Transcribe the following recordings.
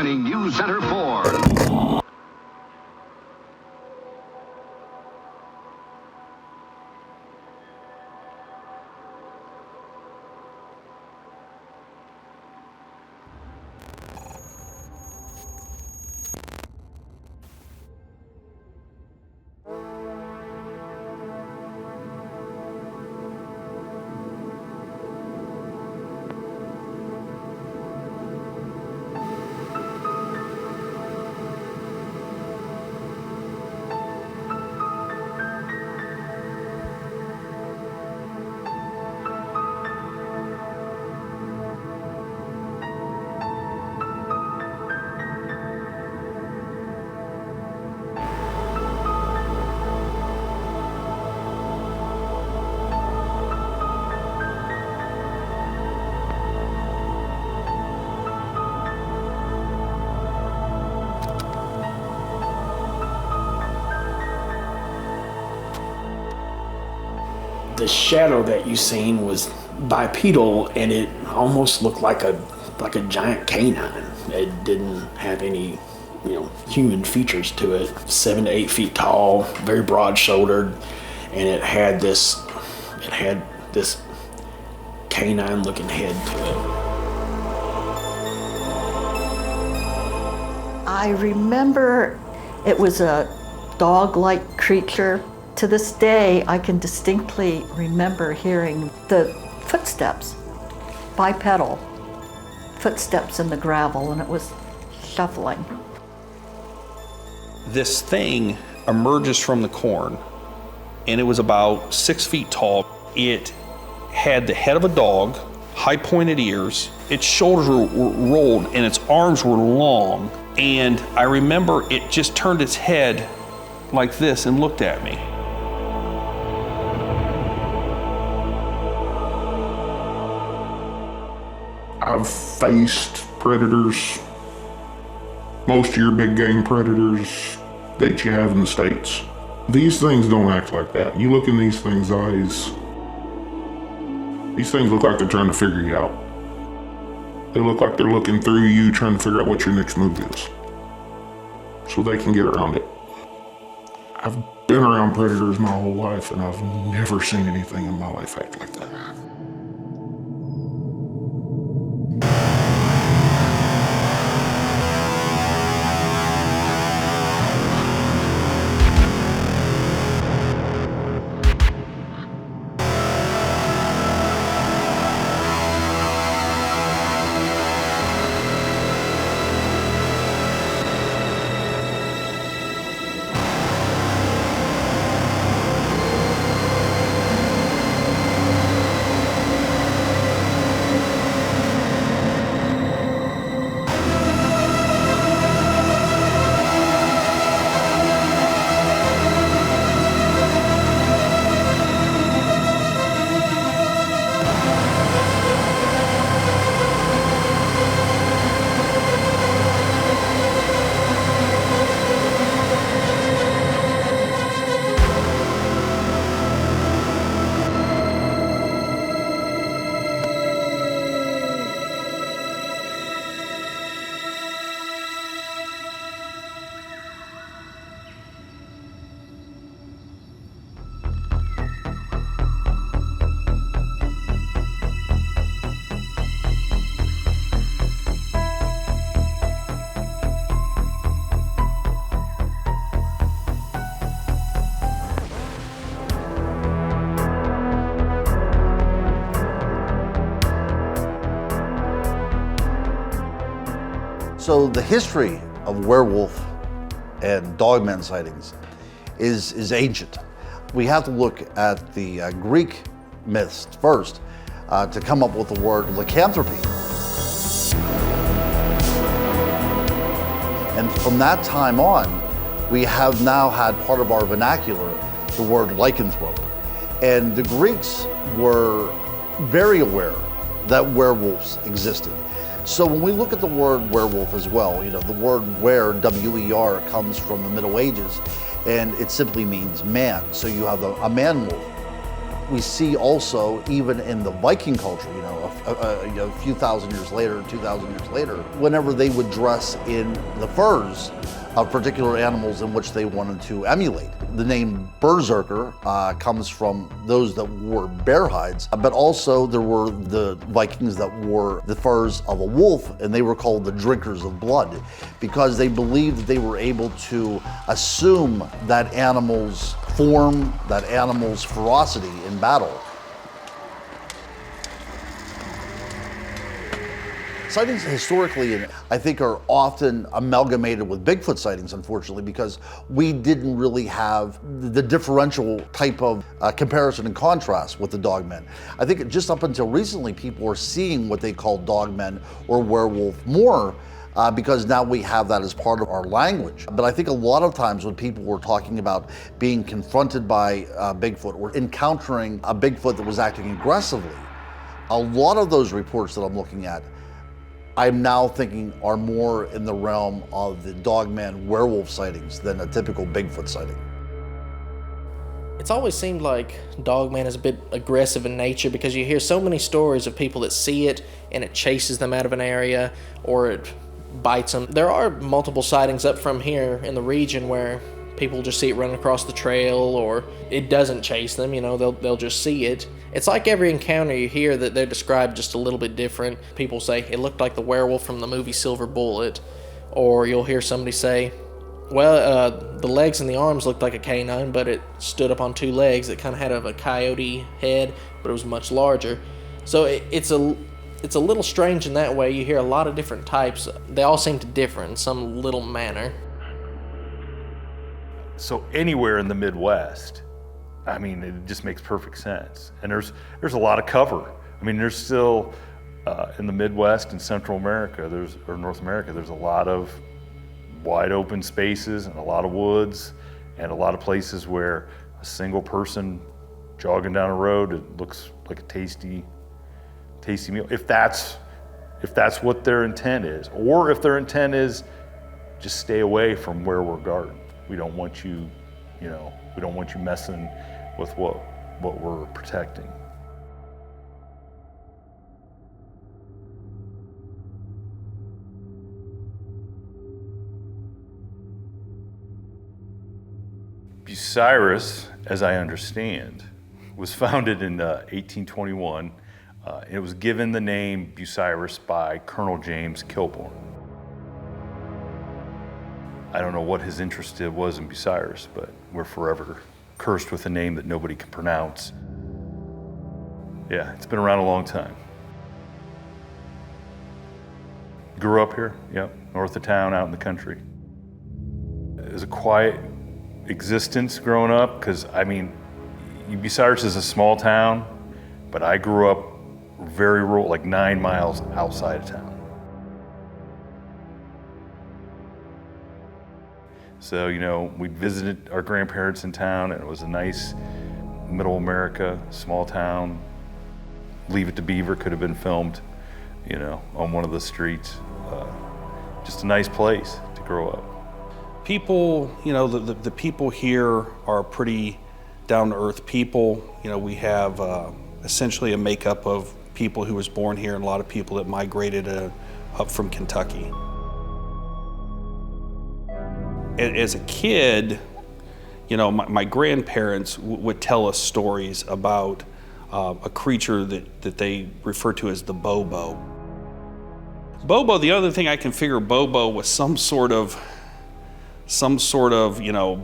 award-winning News Center 4. The shadow that you seen was bipedal, and it almost looked like a giant canine. It didn't have any, human features to it. 7 to 8 feet tall, very broad-shouldered, and it had this canine-looking head to it. I remember it was a dog-like creature. To this day, I can distinctly remember hearing the footsteps, bipedal footsteps in the gravel, and it was shuffling. This thing emerges from the corn, and it was about 6 feet tall. It had the head of a dog, high pointed ears, its shoulders were rolled, and its arms were long. And I remember it just turned its head like this and looked at me. I've faced predators, most of your big game predators that you have in the States. These things don't act like that. You look in these things' eyes, these things look like they're trying to figure you out. They look like they're looking through you, trying to figure out what your next move is, so they can get around it. I've been around predators my whole life, and I've never seen anything in my life act like that. So the history of werewolf and dogman sightings is ancient. We have to look at the Greek myths first to come up with the word lycanthropy. And from that time on, we have now had part of our vernacular the word lycanthrope. And the Greeks were very aware that werewolves existed. So when we look at the word werewolf as well, the word wer, W-E-R, comes from the Middle Ages, and it simply means man. So you have a man wolf. We see also, even in the Viking culture, a few thousand years later, 2,000 years later, whenever they would dress in the furs of particular animals in which they wanted to emulate. The name berserker comes from those that wore bear hides, but also there were the Vikings that wore the furs of a wolf, and they were called the drinkers of blood because they believed that they were able to assume that animal's form, that animal's ferocity in battle. Sightings historically, I think, are often amalgamated with Bigfoot sightings, unfortunately, because we didn't really have the differential type of comparison and contrast with the dogmen. I think just up until recently, people were seeing what they call dogmen or werewolf more because now we have that as part of our language. But I think a lot of times when people were talking about being confronted by Bigfoot or encountering a Bigfoot that was acting aggressively, a lot of those reports that I'm looking at, I'm now thinking are more in the realm of the dogman werewolf sightings than a typical Bigfoot sighting. It's always seemed like dogman is a bit aggressive in nature because you hear so many stories of people that see it and it chases them out of an area or it bites them. There are multiple sightings up from here in the region where people just see it running across the trail or it doesn't chase them, they'll just see it. It's like every encounter you hear that they're described just a little bit different. People say, it looked like the werewolf from the movie Silver Bullet. Or you'll hear somebody say, well, the legs and the arms looked like a canine, but it stood up on two legs. It kind of had a coyote head, but it was much larger. So it's a little strange in that way. You hear a lot of different types. They all seem to differ in some little manner. So anywhere in the Midwest, it just makes perfect sense. And there's a lot of cover. There's still, in the Midwest and Central America, or North America, there's a lot of wide open spaces and a lot of woods and a lot of places where a single person jogging down a road, it looks like a tasty meal. If that's what their intent is, or if their intent is just stay away from where we're guarding. We don't want you, we don't want you messing with what we're protecting. Bucyrus, as I understand, was founded in 1821. It was given the name Bucyrus by Colonel James Kilbourne. I don't know what his interest was in Bucyrus, but we're forever cursed with a name that nobody can pronounce. Yeah, it's been around a long time. Grew up here, yep, north of town, out in the country. It was a quiet existence growing up, because Bucyrus is a small town, but I grew up very rural, like 9 miles outside of town. So, we visited our grandparents in town, and it was a nice middle America, small town. Leave It to Beaver could have been filmed, on one of the streets. Just a nice place to grow up. People, the people here are pretty down-to-earth people. We have essentially a makeup of people who was born here and a lot of people that migrated up from Kentucky. As a kid, my grandparents would tell us stories about a creature that they refer to as the Bobo. Bobo, the other thing I can figure Bobo was some sort of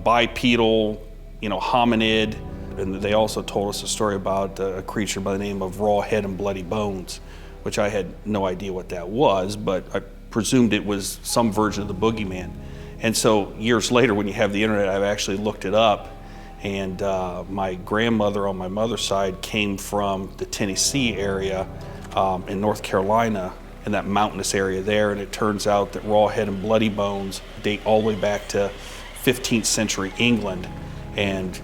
bipedal, hominid. And they also told us a story about a creature by the name of Raw Head and Bloody Bones, which I had no idea what that was, but I presumed it was some version of the boogeyman. And so years later, when you have the internet, I've actually looked it up. And my grandmother on my mother's side came from the Tennessee area in North Carolina, in that mountainous area there. And it turns out that Raw Head and Bloody Bones date all the way back to 15th century England. And,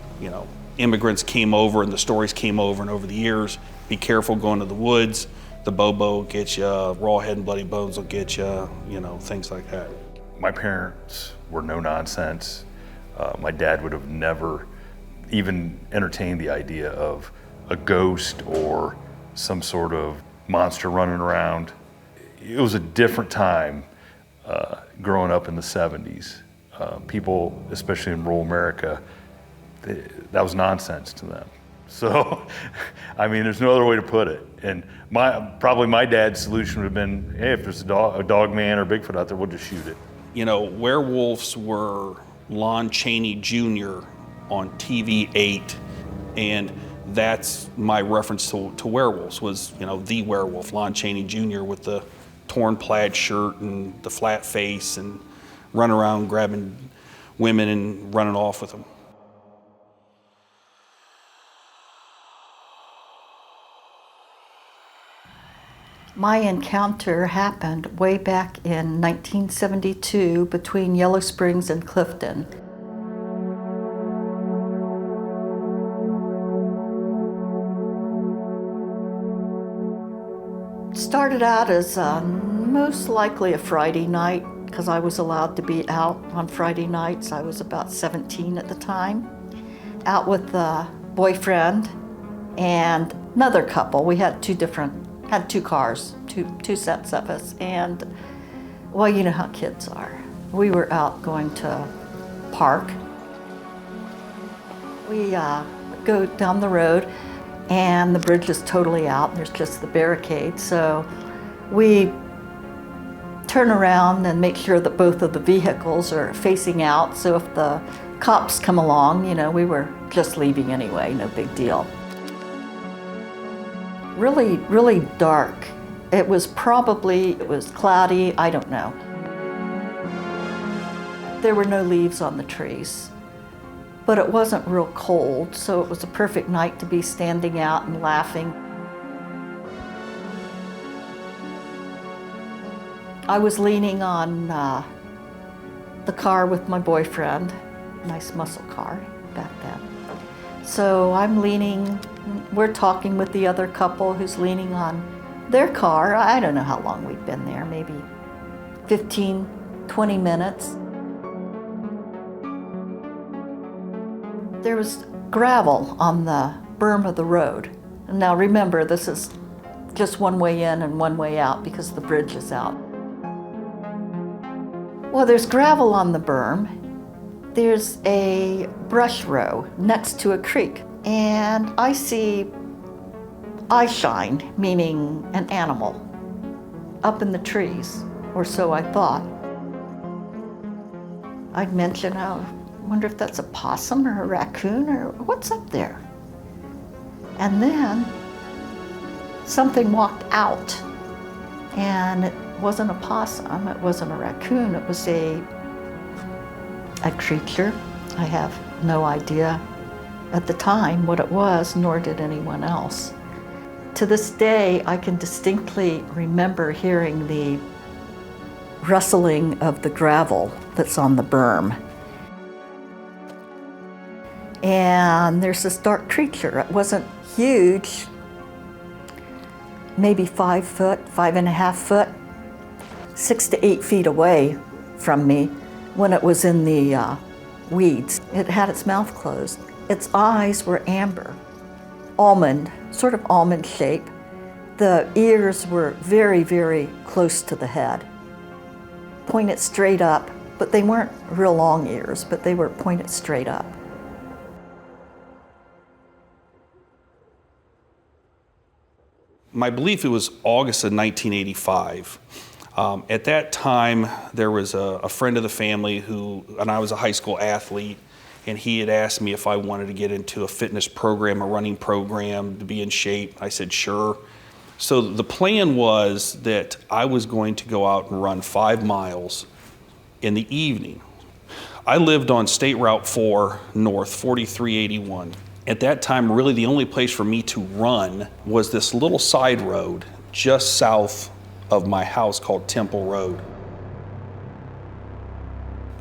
immigrants came over and the stories came over, and over the years, be careful going to the woods. The Bobo will get you, Raw Head and Bloody Bones will get you, things like that. My parents were no nonsense. My dad would have never even entertained the idea of a ghost or some sort of monster running around. It was a different time growing up in the 70s. People, especially in rural America, that was nonsense to them. So, I mean, there's no other way to put it. And probably my dad's solution would have been, hey, if there's a dog man or Bigfoot out there, we'll just shoot it. You know, Werewolves were Lon Chaney Jr. on TV 8, and that's my reference to Werewolves was, you know, the werewolf, Lon Chaney Jr. with the torn plaid shirt and the flat face and running around grabbing women and running off with them. My encounter happened way back in 1972 between Yellow Springs and Clifton. Started out as most likely a Friday night because I was allowed to be out on Friday nights. I was about 17 at the time. Out with a boyfriend and another couple. We had two cars, two sets of us, and well, you know how kids are. We were out going to park. We go down the road and the bridge is totally out. There's just the barricade. So we turn around and make sure that both of the vehicles are facing out. So if the cops come along, you know, we were just leaving anyway, no big deal. Really, really dark. It was cloudy, I don't know. There were no leaves on the trees, but it wasn't real cold, so it was a perfect night to be standing out and laughing. I was leaning on the car with my boyfriend, nice muscle car back then. So I'm leaning, we're talking with the other couple who's leaning on their car. I don't know how long we'd been there, maybe 15, 20 minutes. There was gravel on the berm of the road. Now remember, this is just one way in and one way out because the bridge is out. Well, there's gravel on the berm. There's a brush row next to a creek, and I see eye shine, meaning an animal, up in the trees, or so I thought. I'd mention, oh, I wonder if that's a possum or a raccoon or what's up there. And then something walked out, and it wasn't a possum, it wasn't a raccoon, it was a creature. I have no idea at the time what it was, nor did anyone else. To this day, I can distinctly remember hearing the rustling of the gravel that's on the berm. And there's this dark creature. It wasn't huge, maybe 5 foot, 5.5 foot, 6 to 8 feet away from me when it was in the weeds. It had its mouth closed. Its eyes were amber, almond, sort of almond shape. The ears were very, very close to the head, pointed straight up, but they weren't real long ears, but they were pointed straight up. My belief it was August of 1985. At that time, there was a friend of the family and I was a high school athlete, and he had asked me if I wanted to get into a fitness program, a running program, to be in shape. I said, sure. So the plan was that I was going to go out and run 5 miles in the evening. I lived on State Route 4 North, 4381. At that time, really the only place for me to run was this little side road just south of my house called Temple Road.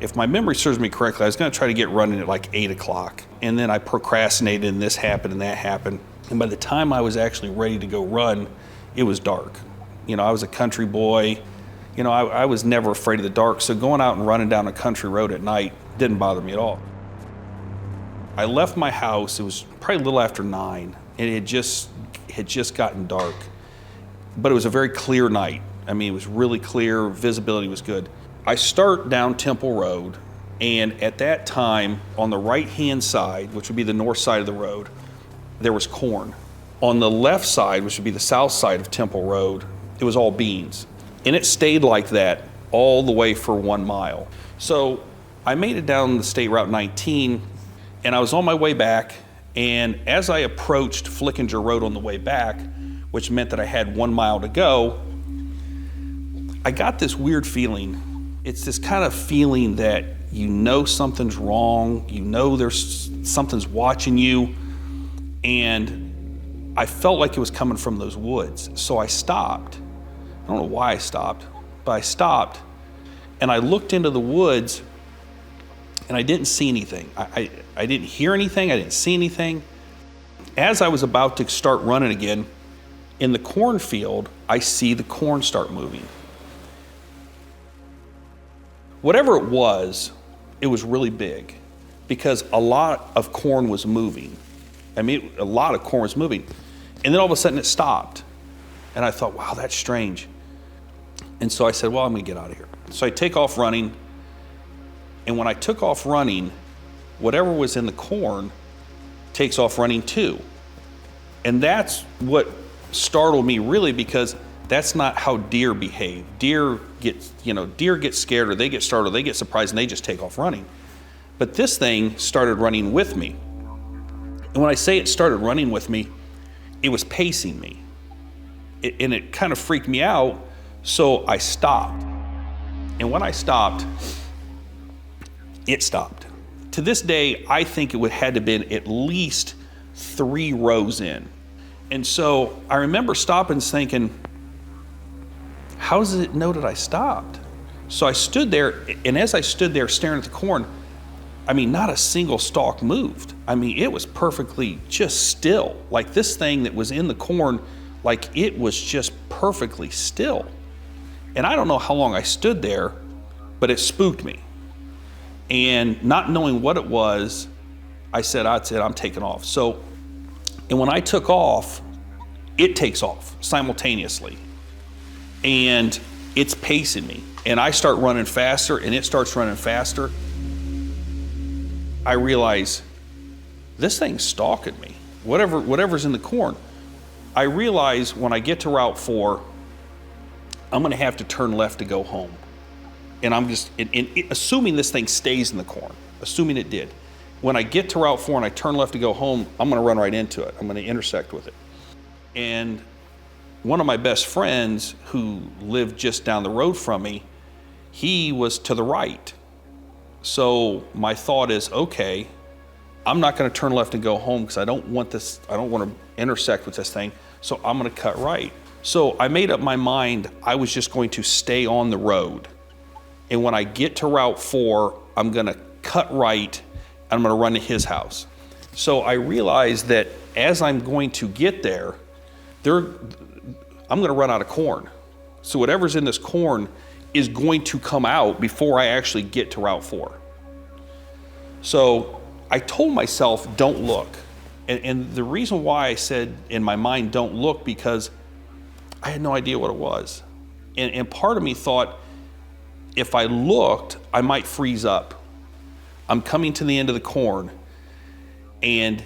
If my memory serves me correctly, I was going to try to get running at like 8 o'clock. And then I procrastinated and this happened and that happened. And by the time I was actually ready to go run, it was dark. You know, I was a country boy. You know, I was never afraid of the dark. So going out and running down a country road at night didn't bother me at all. I left my house, it was probably a little after 9, and it had just gotten dark. But it was a very clear night. I mean, it was really clear, visibility was good. I start down Temple Road, and at that time, on the right-hand side, which would be the north side of the road, there was corn. On the left side, which would be the south side of Temple Road, it was all beans. And it stayed like that all the way for 1 mile. So I made it down the State Route 19, and I was on my way back, and as I approached Flickinger Road on the way back, which meant that I had 1 mile to go, I got this weird feeling. It's this kind of feeling that you know something's wrong, you know something's watching you, and I felt like it was coming from those woods. So I stopped. I don't know why I stopped, but I stopped, and I looked into the woods, and I didn't see anything. I didn't hear anything, I didn't see anything. As I was about to start running again, in the cornfield, I see the corn start moving. Whatever it was really big, because a lot of corn was moving. I mean, a lot of corn was moving. And then all of a sudden it stopped. And I thought, wow, that's strange. And so I said, well, I'm gonna get out of here. So I take off running. And when I took off running, whatever was in the corn takes off running too. And that's what startled me really, because that's not how deer behave. Deer get scared, or they get startled, they get surprised, and they just take off running. But this thing started running with me. And when I say it started running with me, it was pacing me. And it kind of freaked me out, so I stopped. And when I stopped, it stopped. To this day, I think it would had to have been at least 3 rows in. And so I remember stopping thinking, how does it know that I stopped? So I stood there, and as I stood there staring at the corn, I mean, not a single stalk moved. I mean, it was perfectly just still. Like this thing that was in the corn, like it was just perfectly still. And I don't know how long I stood there, but it spooked me. And not knowing what it was, I said, I'm taking off. So, and when I took off, it takes off simultaneously. And it's pacing me. And I start running faster, and it starts running faster. I realize this thing's stalking me. Whatever's in the corn. I realize when I get to Route 4, I'm gonna have to turn left to go home. And I'm just, assuming this thing stays in the corn, assuming it did. When I get to Route 4 and I turn left to go home, I'm gonna run right into it. I'm gonna intersect with it. And one of my best friends who lived just down the road from me, he was to the right. So my thought is, okay, I'm not gonna turn left and go home because I don't want to intersect with this thing, so I'm gonna cut right. So I made up my mind I was just going to stay on the road. And when I get to Route 4, I'm gonna cut right, and I'm gonna run to his house. So I realized that as I'm going to get there, I'm gonna run out of corn. So whatever's in this corn is going to come out before I actually get to Route 4. So I told myself, don't look. And the reason why I said in my mind, don't look, because I had no idea what it was. And part of me thought, if I looked, I might freeze up. I'm coming to the end of the corn, and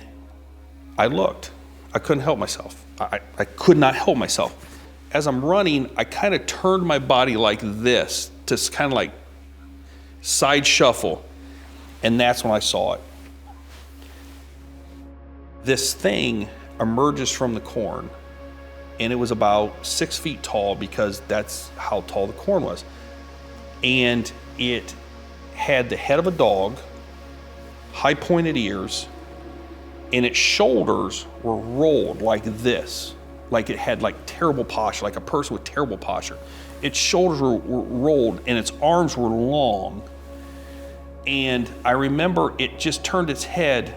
I looked. I couldn't help myself. I could not help myself. As I'm running, I kind of turned my body like this to kind of like side shuffle, and that's when I saw it. This thing emerges from the corn, and it was about 6 feet tall, because that's how tall the corn was. And it had the head of a dog, high pointed ears, and its shoulders were rolled like this. Like it had like terrible posture, like a person with terrible posture. Its shoulders were rolled, and its arms were long. And I remember it just turned its head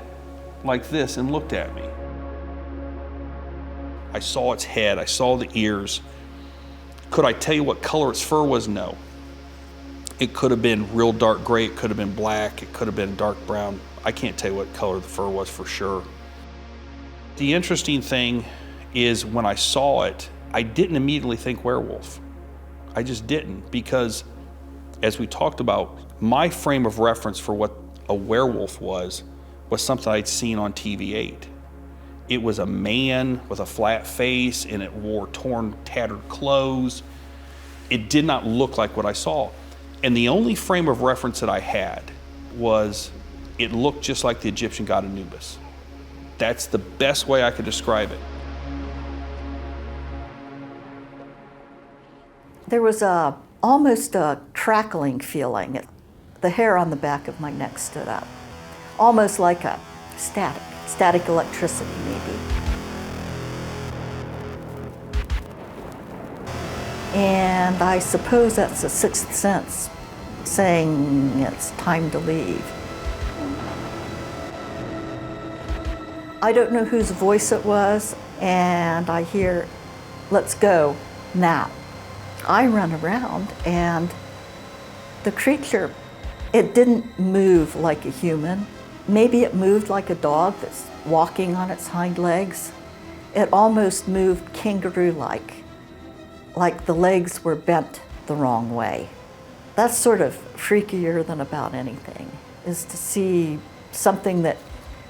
like this and looked at me. I saw its head, I saw the ears. Could I tell you what color its fur was? No. It could have been real dark gray, it could have been black, it could have been dark brown. I can't tell you what color the fur was for sure. The interesting thing is when I saw it, I didn't immediately think werewolf. I just didn't, because as we talked about, my frame of reference for what a werewolf was something I'd seen on TV8. It was a man with a flat face and it wore torn, tattered clothes. It did not look like what I saw. And the only frame of reference that I had was it looked just like the Egyptian god Anubis. That's the best way I could describe it. There was almost a crackling feeling. The hair on the back of my neck stood up, almost like a static electricity maybe. And I suppose that's a sixth sense saying it's time to leave. I don't know whose voice it was, and I hear, "Let's go now." I run around, and the creature, it didn't move like a human. Maybe it moved like a dog that's walking on its hind legs. It almost moved kangaroo-like, like the legs were bent the wrong way. That's sort of freakier than about anything, is to see something that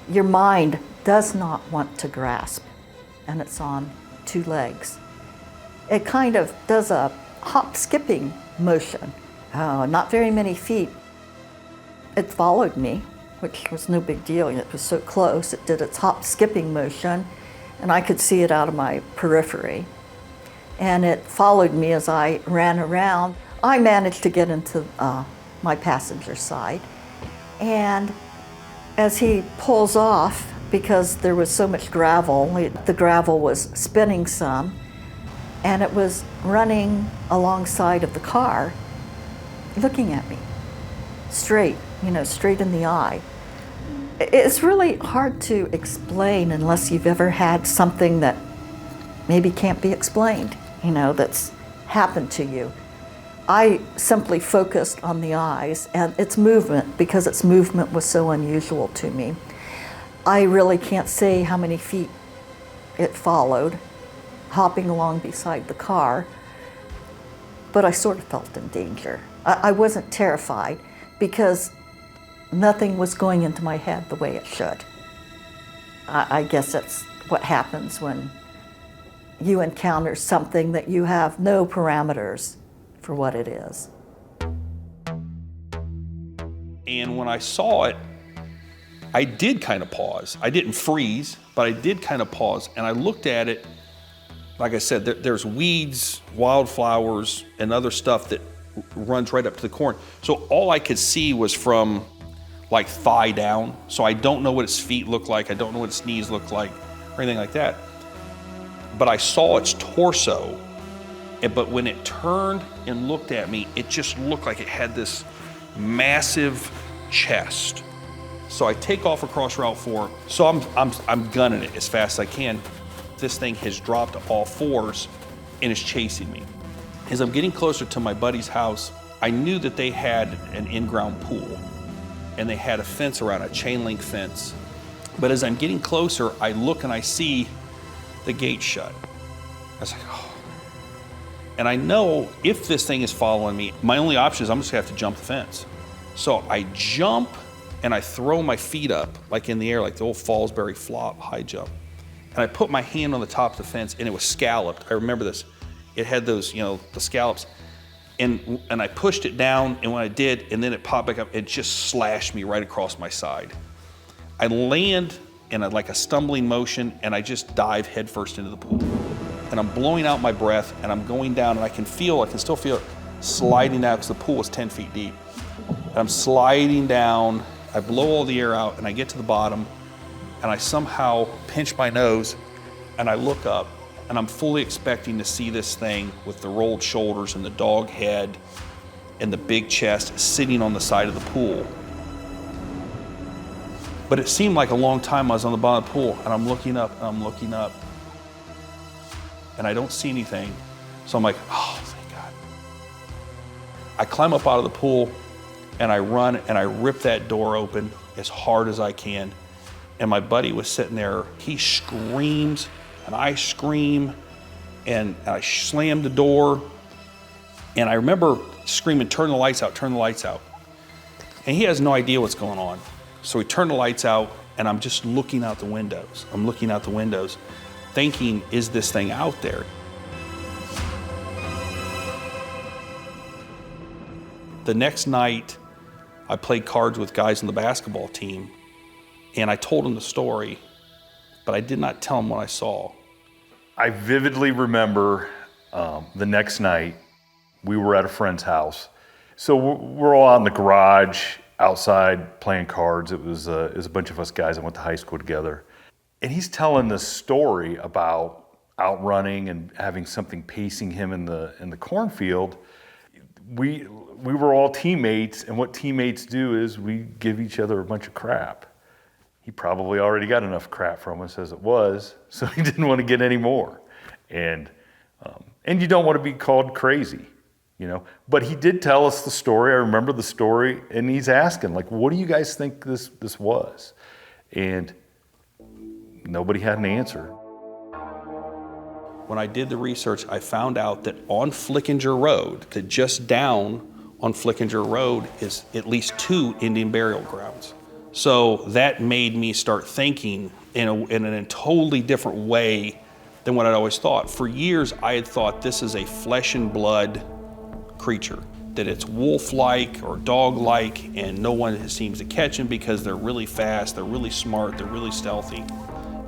your mind does not want to grasp, and it's on two legs. It kind of does a hop-skipping motion, not very many feet. It followed me, which was no big deal. It was so close. It did its hop-skipping motion, and I could see it out of my periphery. And it followed me as I ran around. I managed to get into my passenger side, and as he pulls off, because there was so much gravel, the gravel was spinning some, and it was running alongside of the car, looking at me, straight in the eye. It's really hard to explain unless you've ever had something that maybe can't be explained, that's happened to you. I simply focused on the eyes and its movement, because its movement was so unusual to me. I really can't say how many feet it followed, hopping along beside the car, but I sort of felt in danger. I wasn't terrified, because nothing was going into my head the way it should. I guess that's what happens when you encounter something that you have no parameters for what it is. And when I saw it, I did kind of pause. I didn't freeze, but I did kind of pause, and I looked at it. Like I said, there's weeds, wildflowers, and other stuff that runs right up to the corn. So all I could see was from like thigh down. So I don't know what its feet look like. I don't know what its knees look like or anything like that. But I saw its torso, but when it turned and looked at me, it just looked like it had this massive chest. So I take off across Route 4. So I'm gunning it as fast as I can. This thing has dropped to all fours and is chasing me. As I'm getting closer to my buddy's house, I knew that they had an in-ground pool, and they had a fence around, a chain link fence. But as I'm getting closer, I look and I see the gate shut. I was like, oh. And I know if this thing is following me, my only option is I'm just gonna have to jump the fence. So I jump and I throw my feet up, like in the air, like the old Fallsbury flop, high jump. And I put my hand on the top of the fence, and it was scalloped. I remember this. It had those, the scallops. And I pushed it down, and when I did, and then it popped back up, it just slashed me right across my side. I land in like a stumbling motion, and I just dive headfirst into the pool. And I'm blowing out my breath, and I'm going down, and I can still feel it sliding down, because the pool was 10 feet deep. And I'm sliding down, I blow all the air out, and I get to the bottom, and I somehow pinch my nose, and I look up, and I'm fully expecting to see this thing with the rolled shoulders and the dog head and the big chest sitting on the side of the pool. But it seemed like a long time I was on the bottom of the pool, and I'm looking up, and I don't see anything. So I'm like, oh, thank God. I climb up out of the pool, and I run, and I rip that door open as hard as I can, And my buddy was sitting there. He screams, and I scream, and I slammed the door. And I remember screaming, "Turn the lights out, turn the lights out." And he has no idea what's going on. So we turned the lights out, and I'm just looking out the windows. I'm looking out the windows, thinking, is this thing out there? The next night, I played cards with guys on the basketball team, and I told them the story, but I did not tell them what I saw. I vividly remember the next night, we were at a friend's house. So we're all out in the garage, outside playing cards. It was a bunch of us guys that went to high school together. And he's telling this story about outrunning and having something pacing him in the cornfield. We were all teammates, and what teammates do is we give each other a bunch of crap. He probably already got enough crap from us as it was, so he didn't want to get any more. And you don't want to be called crazy, you know. But he did tell us the story. I remember the story, and he's asking, like, what do you guys think this was? And nobody had an answer. When I did the research, I found out that on Flickinger Road, that just down on Flickinger Road is at least 2 Indian burial grounds. So that made me start thinking in a totally different way than what I'd always thought. For years, I had thought this is a flesh and blood creature, that it's wolf-like or dog-like, and no one seems to catch them because they're really fast, they're really smart, they're really stealthy.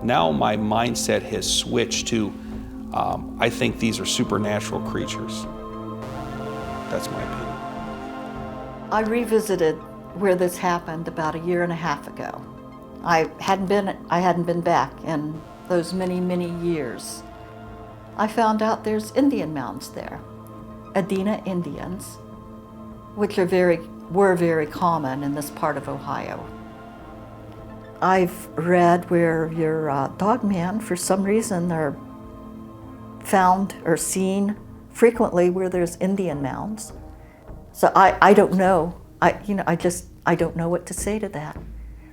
Now my mindset has switched to, I think these are supernatural creatures. That's my opinion. I revisited where this happened about 1.5 years ago. I hadn't been back in those many years. I found out there's Indian mounds there, Adena Indians, which were very common in this part of Ohio. I've read where your dogman, for some reason, are found or seen frequently where there's Indian mounds. So I don't know. I don't know what to say to that.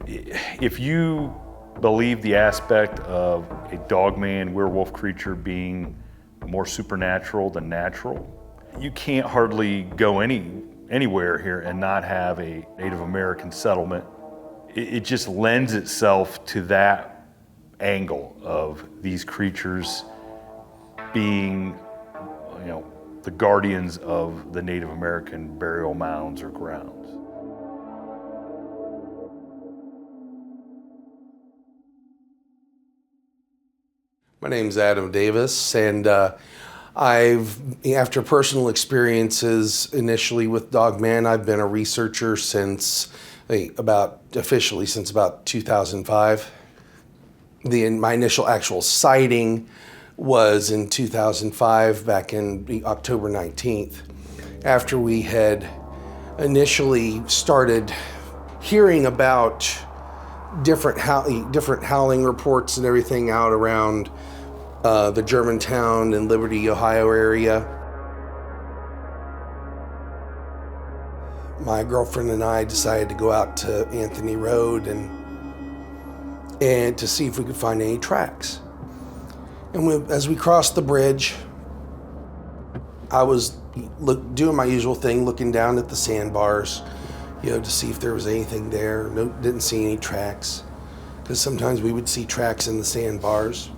If you believe the aspect of a dogman werewolf creature being more supernatural than natural, you can't hardly go anywhere here and not have a Native American settlement. It just lends itself to that angle of these creatures being, you know, the guardians of the Native American burial mounds or grounds. My name's Adam Davis, and after personal experiences initially with Dogman, I've been a researcher since officially since about 2005. My initial actual sighting was in 2005, back in October 19th, after we had initially started hearing about different howling reports and everything out around the Germantown and Liberty, Ohio area. My girlfriend and I decided to go out to Anthony Road and to see if we could find any tracks. And as we crossed the bridge, I was doing my usual thing, looking down at the sandbars, to see if there was anything there. No, didn't see any tracks, because sometimes we would see tracks in the sandbars.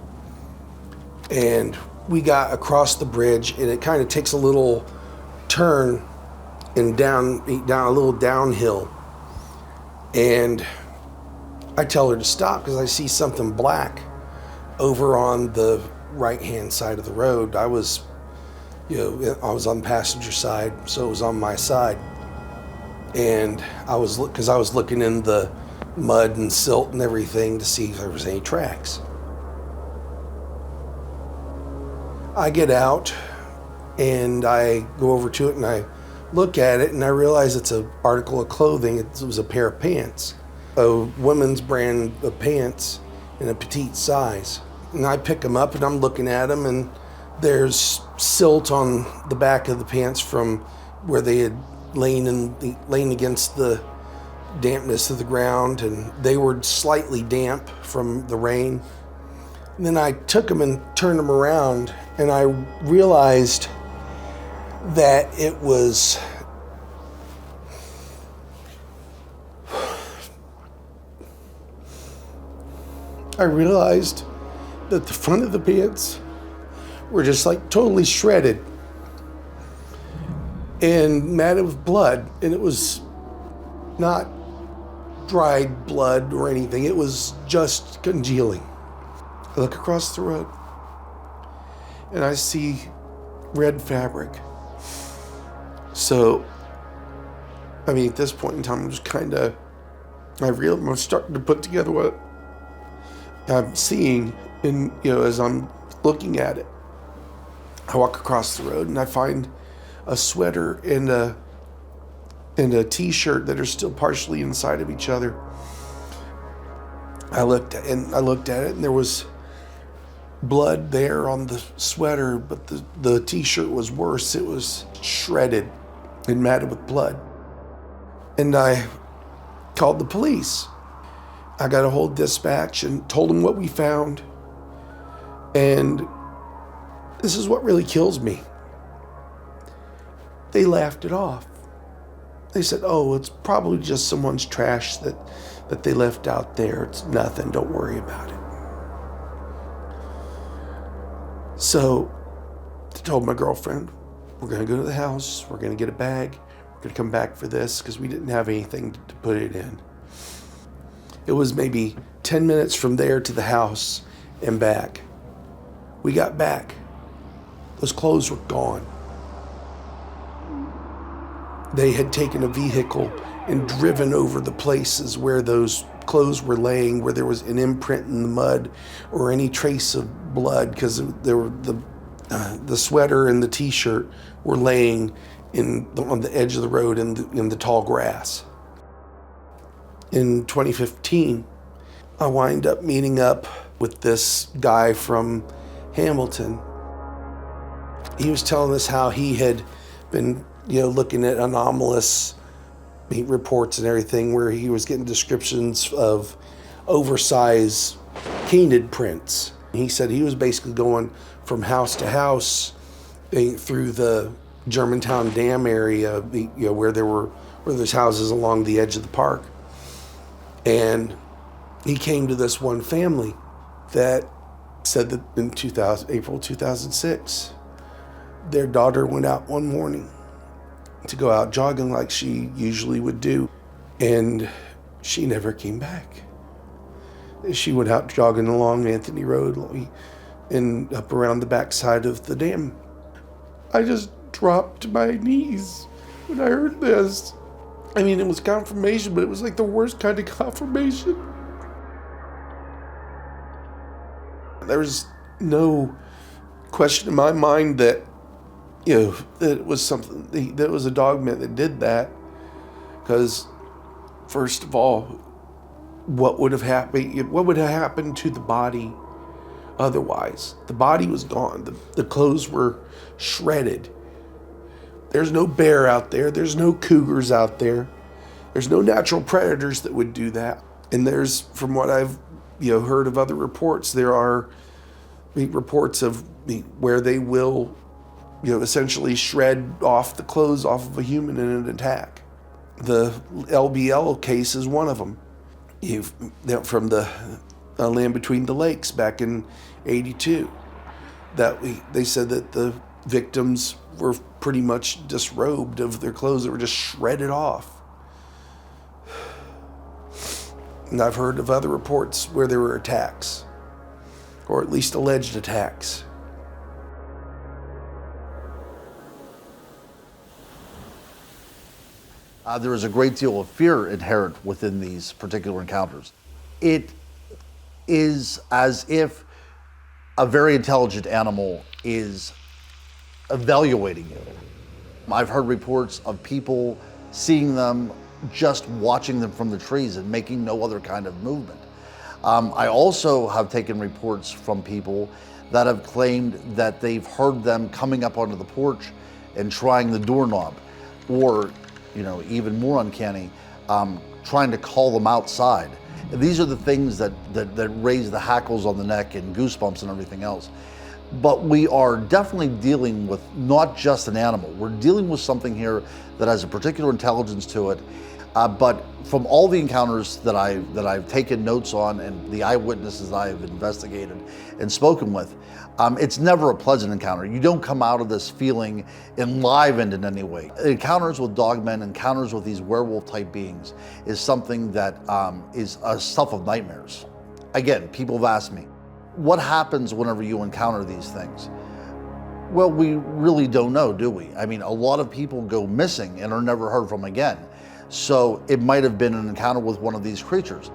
And we got across the bridge, and it kind of takes a little turn and down a little downhill. And I tell her to stop because I see something black over on the right-hand side of the road. I was on the passenger side, so it was on my side. And I was looking in the mud and silt and everything to see if there was any tracks. I get out and I go over to it and I look at it and I realize it's an article of clothing. It was a pair of pants, a women's brand of pants in a petite size. And I pick them up and I'm looking at them, and there's silt on the back of the pants from where they had lain against the dampness of the ground, and they were slightly damp from the rain. And then I took them and turned them around, and I realized that it was that the front of the pants were just like totally shredded and matted with blood, and it was not dried blood or anything. It was just congealing. I look across the road and I see red fabric. So, I mean, at this point in time, I'm just I'm starting to put together what I'm seeing, and as I'm looking at it, I walk across the road and I find a sweater and a t-shirt that are still partially inside of each other. I looked at it, and there was blood there on the sweater, but the t-shirt was worse. It was shredded and matted with blood. And I called the police. I got a hold of dispatch and told them what we found. And this is what really kills me. They laughed it off. They said, "Oh, it's probably just someone's trash that they left out there. It's nothing, don't worry about it." So I told my girlfriend, "We're gonna go to the house, we're gonna get a bag, we're gonna come back for this," because we didn't have anything to put it in. It was maybe 10 minutes from there to the house and back. We got back. Those clothes were gone. They had taken a vehicle and driven over the places where those clothes were laying, where there was an imprint in the mud or any trace of blood, because there were the sweater and the t-shirt were laying on the edge of the road in the tall grass. In 2015, I wind up meeting up with this guy from Hamilton. He was telling us how he had been looking at anomalous reports and everything, where he was getting descriptions of oversized canid prints. He said he was basically going from house to house through the Germantown Dam area, where there's houses along the edge of the park. And he came to this one family that said that in April 2006, their daughter went out one morning to go out jogging like she usually would do, and she never came back. She went out jogging along Anthony Road and up around the backside of the dam. I just dropped to my knees when I heard this. I mean, it was confirmation, but it was like the worst kind of confirmation. There was no question in my mind that that it was something, that was a dogman that did that. Because, first of all, what would have happened to the body otherwise? The body was gone. The clothes were shredded. There's no bear out there. There's no cougars out there. There's no natural predators that would do that. And there's, from what I've heard of other reports, there are reports of where they will essentially shred off the clothes off of a human in an attack. The LBL case is one of them. From the Land Between the Lakes back in '82, they said that the victims were pretty much disrobed of their clothes that were just shredded off. And I've heard of other reports where there were attacks, or at least alleged attacks. There is a great deal of fear inherent within these particular encounters. It is as if a very intelligent animal is evaluating you. I've heard reports of people seeing them, just watching them from the trees and making no other kind of movement. I also have taken reports from people that have claimed that they've heard them coming up onto the porch and trying the doorknob, or even more uncanny, trying to call them outside. These are the things that raise the hackles on the neck and goosebumps and everything else. But we are definitely dealing with not just an animal. We're dealing with something here that has a particular intelligence to it. But from all the encounters that I've taken notes on and the eyewitnesses I've investigated and spoken with, it's never a pleasant encounter. You don't come out of this feeling enlivened in any way. Encounters with dogmen, encounters with these werewolf type beings is something that is a stuff of nightmares. Again, people have asked me, what happens whenever you encounter these things? Well, we really don't know, do we? I mean, a lot of people go missing and are never heard from again. So it might have been an encounter with one of these creatures.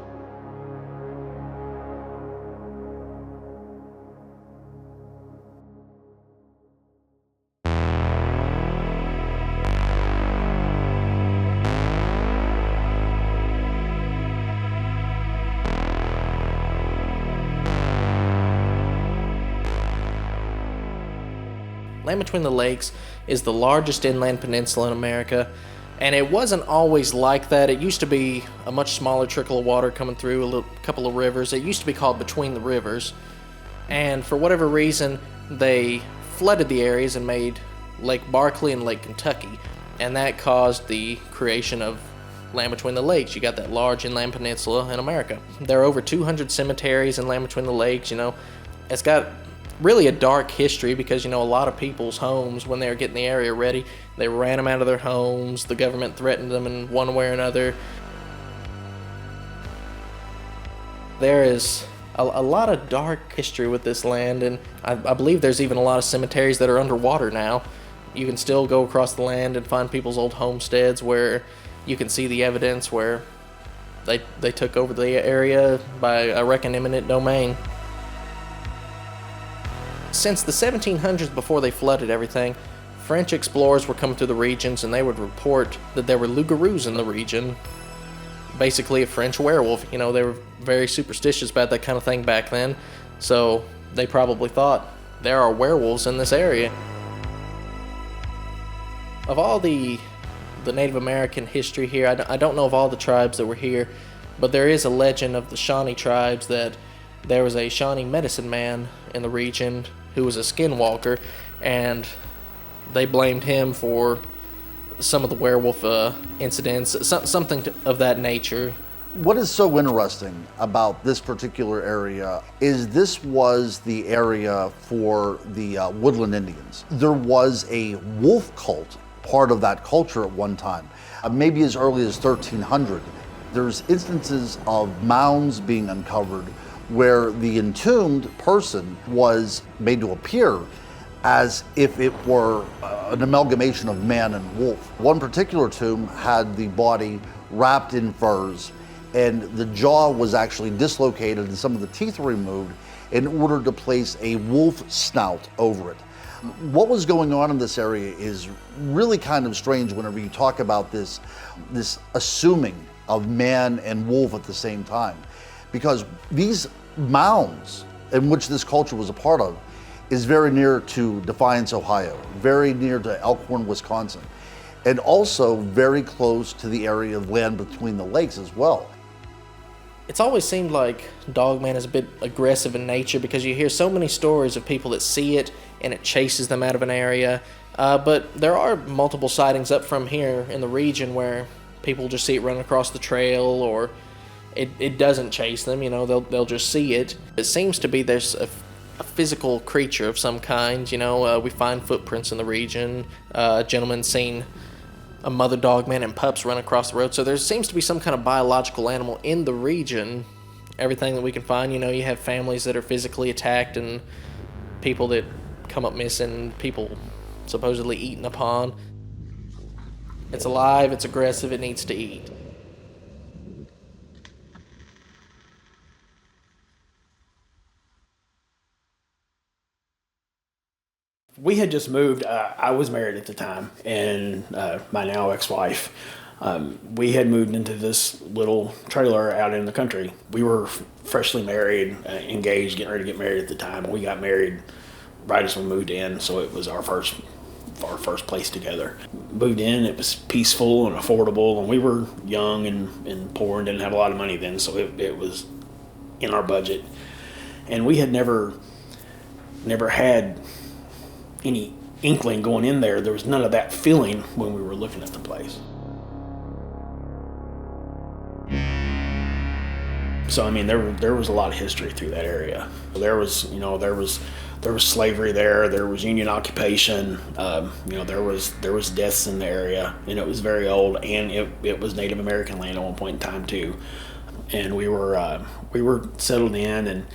Land Between the Lakes is the largest inland peninsula in America, and it wasn't always like that. It used to be a much smaller trickle of water coming through a couple of rivers. It used to be called Between the Rivers, and for whatever reason, they flooded the areas and made Lake Barkley and Lake Kentucky, and that caused the creation of Land Between the Lakes. You got that large inland peninsula in America. There are over 200 cemeteries in Land Between the Lakes. It's got really a dark history because, a lot of people's homes, when they were getting the area ready, they ran them out of their homes. The government threatened them in one way or another. There is a lot of dark history with this land, and I believe there's even a lot of cemeteries that are underwater now. You can still go across the land and find people's old homesteads where you can see the evidence where they took over the area by, I reckon, eminent domain. Since the 1700s, before they flooded everything, French explorers were coming through the regions and they would report that there were loups-garous in the region. Basically a French werewolf. They were very superstitious about that kind of thing back then, so they probably thought there are werewolves in this area. Of all the Native American history here, I don't know of all the tribes that were here, but there is a legend of the Shawnee tribes that there was a Shawnee medicine man in the region who was a skinwalker, and they blamed him for some of the werewolf incidents, something of that nature. What is so interesting about this particular area is this was the area for the woodland Indians. There was a wolf cult, part of that culture at one time, maybe as early as 1300. There's instances of mounds being uncovered where the entombed person was made to appear as if it were an amalgamation of man and wolf. One particular tomb had the body wrapped in furs, and the jaw was actually dislocated and some of the teeth were removed in order to place a wolf snout over it. What was going on in this area is really kind of strange whenever you talk about this assuming of man and wolf at the same time. Because these mounds in which this culture was a part of is very near to Defiance, Ohio, very near to Elkhorn, Wisconsin, and also very close to the area of Land Between the Lakes as well. It's always seemed like dogman is a bit aggressive in nature because you hear so many stories of people that see it and it chases them out of an area. But there are multiple sightings up from here in the region where people just see it run across the trail, or it doesn't chase them, they'll just see it. It seems to be there's a physical creature of some kind, we find footprints in the region. A gentleman seen a mother dogman and pups run across the road, so there seems to be some kind of biological animal in the region. Everything that we can find, you have families that are physically attacked and people that come up missing, people supposedly eaten upon. It's alive, it's aggressive, it needs to eat. We had just moved. I was married at the time, and my now ex-wife. We had moved into this little trailer out in the country. We were freshly married, engaged, getting ready to get married at the time. We got married right as we moved in, so it was our first our first place together. Moved in, it was peaceful and affordable, and we were young and poor and didn't have a lot of money then, so it was in our budget. And we had never had any inkling going in there. There was none of that feeling when we were looking at the place. So I mean, there was a lot of history through that area. There was slavery there. There was Union occupation. There was deaths in the area, and it was very old. And it was Native American land at one point in time too. And we were settled in, and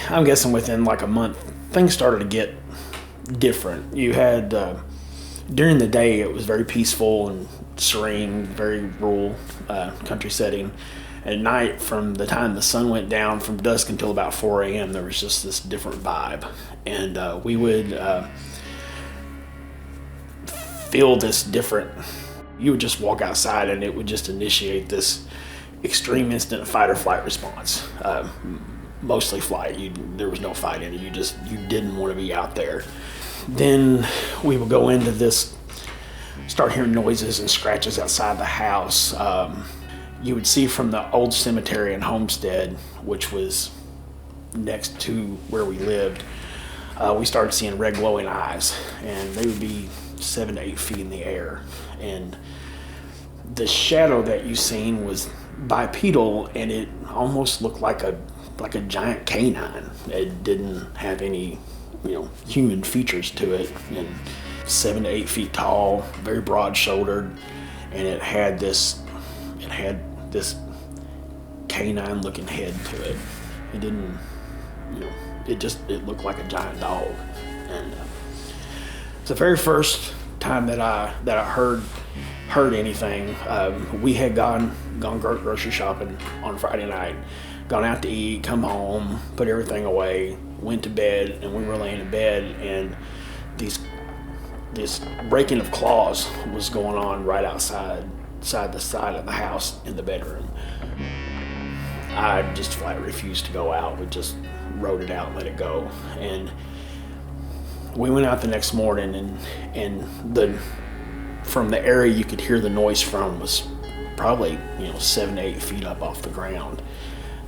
I'm guessing within like a month, things started to get different. You had during the day it was very peaceful and serene, very rural country setting. At night, from the time the sun went down, from dusk until about 4 a.m., there was just this different vibe. And we would feel this different. You would just walk outside and it would just initiate this extreme instant fight or flight response. Mostly flight. There was no fight in it. You didn't want to be out there. Then we would go into this, start hearing noises and scratches outside the house. You would see from the old cemetery in Homestead, which was next to where we lived, we started seeing red glowing eyes, and they would be 7 to 8 feet in the air. And the shadow that you seen was bipedal, and it almost looked like a giant canine. It didn't have any, human features to it, and 7 to 8 feet tall, very broad shouldered, and it had this canine looking head to it. It didn't, it looked like a giant dog. And it's the very first time that I heard anything. We had gone grocery shopping on Friday night, gone out to eat, come home, put everything away, went to bed, and we were laying in bed, and this breaking of claws was going on right outside the side of the house in the bedroom. I just flat refused to go out. We just wrote it out and let it go. And we went out the next morning, and from the area you could hear the noise from was probably 7 to 8 feet up off the ground.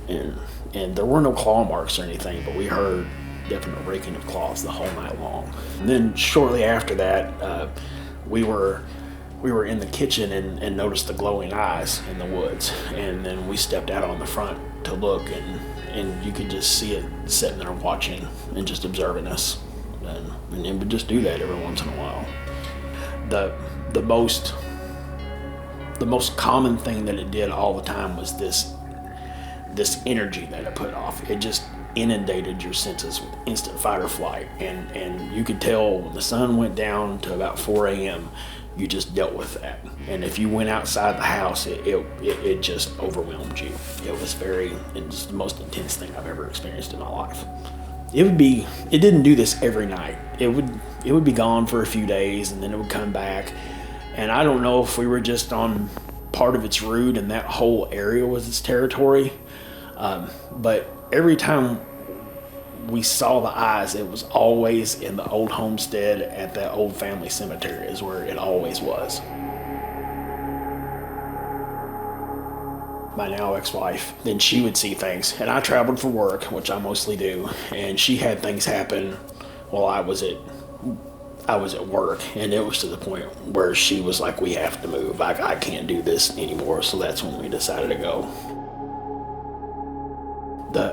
And there were no claw marks or anything, but we heard definite raking of claws the whole night long. And then shortly after that, we were in the kitchen and noticed the glowing eyes in the woods. And then we stepped out on the front to look, and you could just see it sitting there watching and just observing us. And it would just do that every once in a while. The most common thing that it did all the time was this energy that it put off. It just inundated your senses with instant fight or flight. And you could tell when the sun went down to about 4 a.m., you just dealt with that. And if you went outside the house, it just overwhelmed you. It was the most intense thing I've ever experienced in my life. It didn't do this every night. It would be gone for a few days, and then it would come back. And I don't know if we were just on part of its route and that whole area was its territory. But every time we saw the eyes, it was always in the old homestead at that old family cemetery is where it always was. My now ex-wife, then she would see things, and I traveled for work, which I mostly do, and she had things happen while I was at work, and it was to the point where she was like, we have to move. I can't do this anymore. So that's when we decided to go.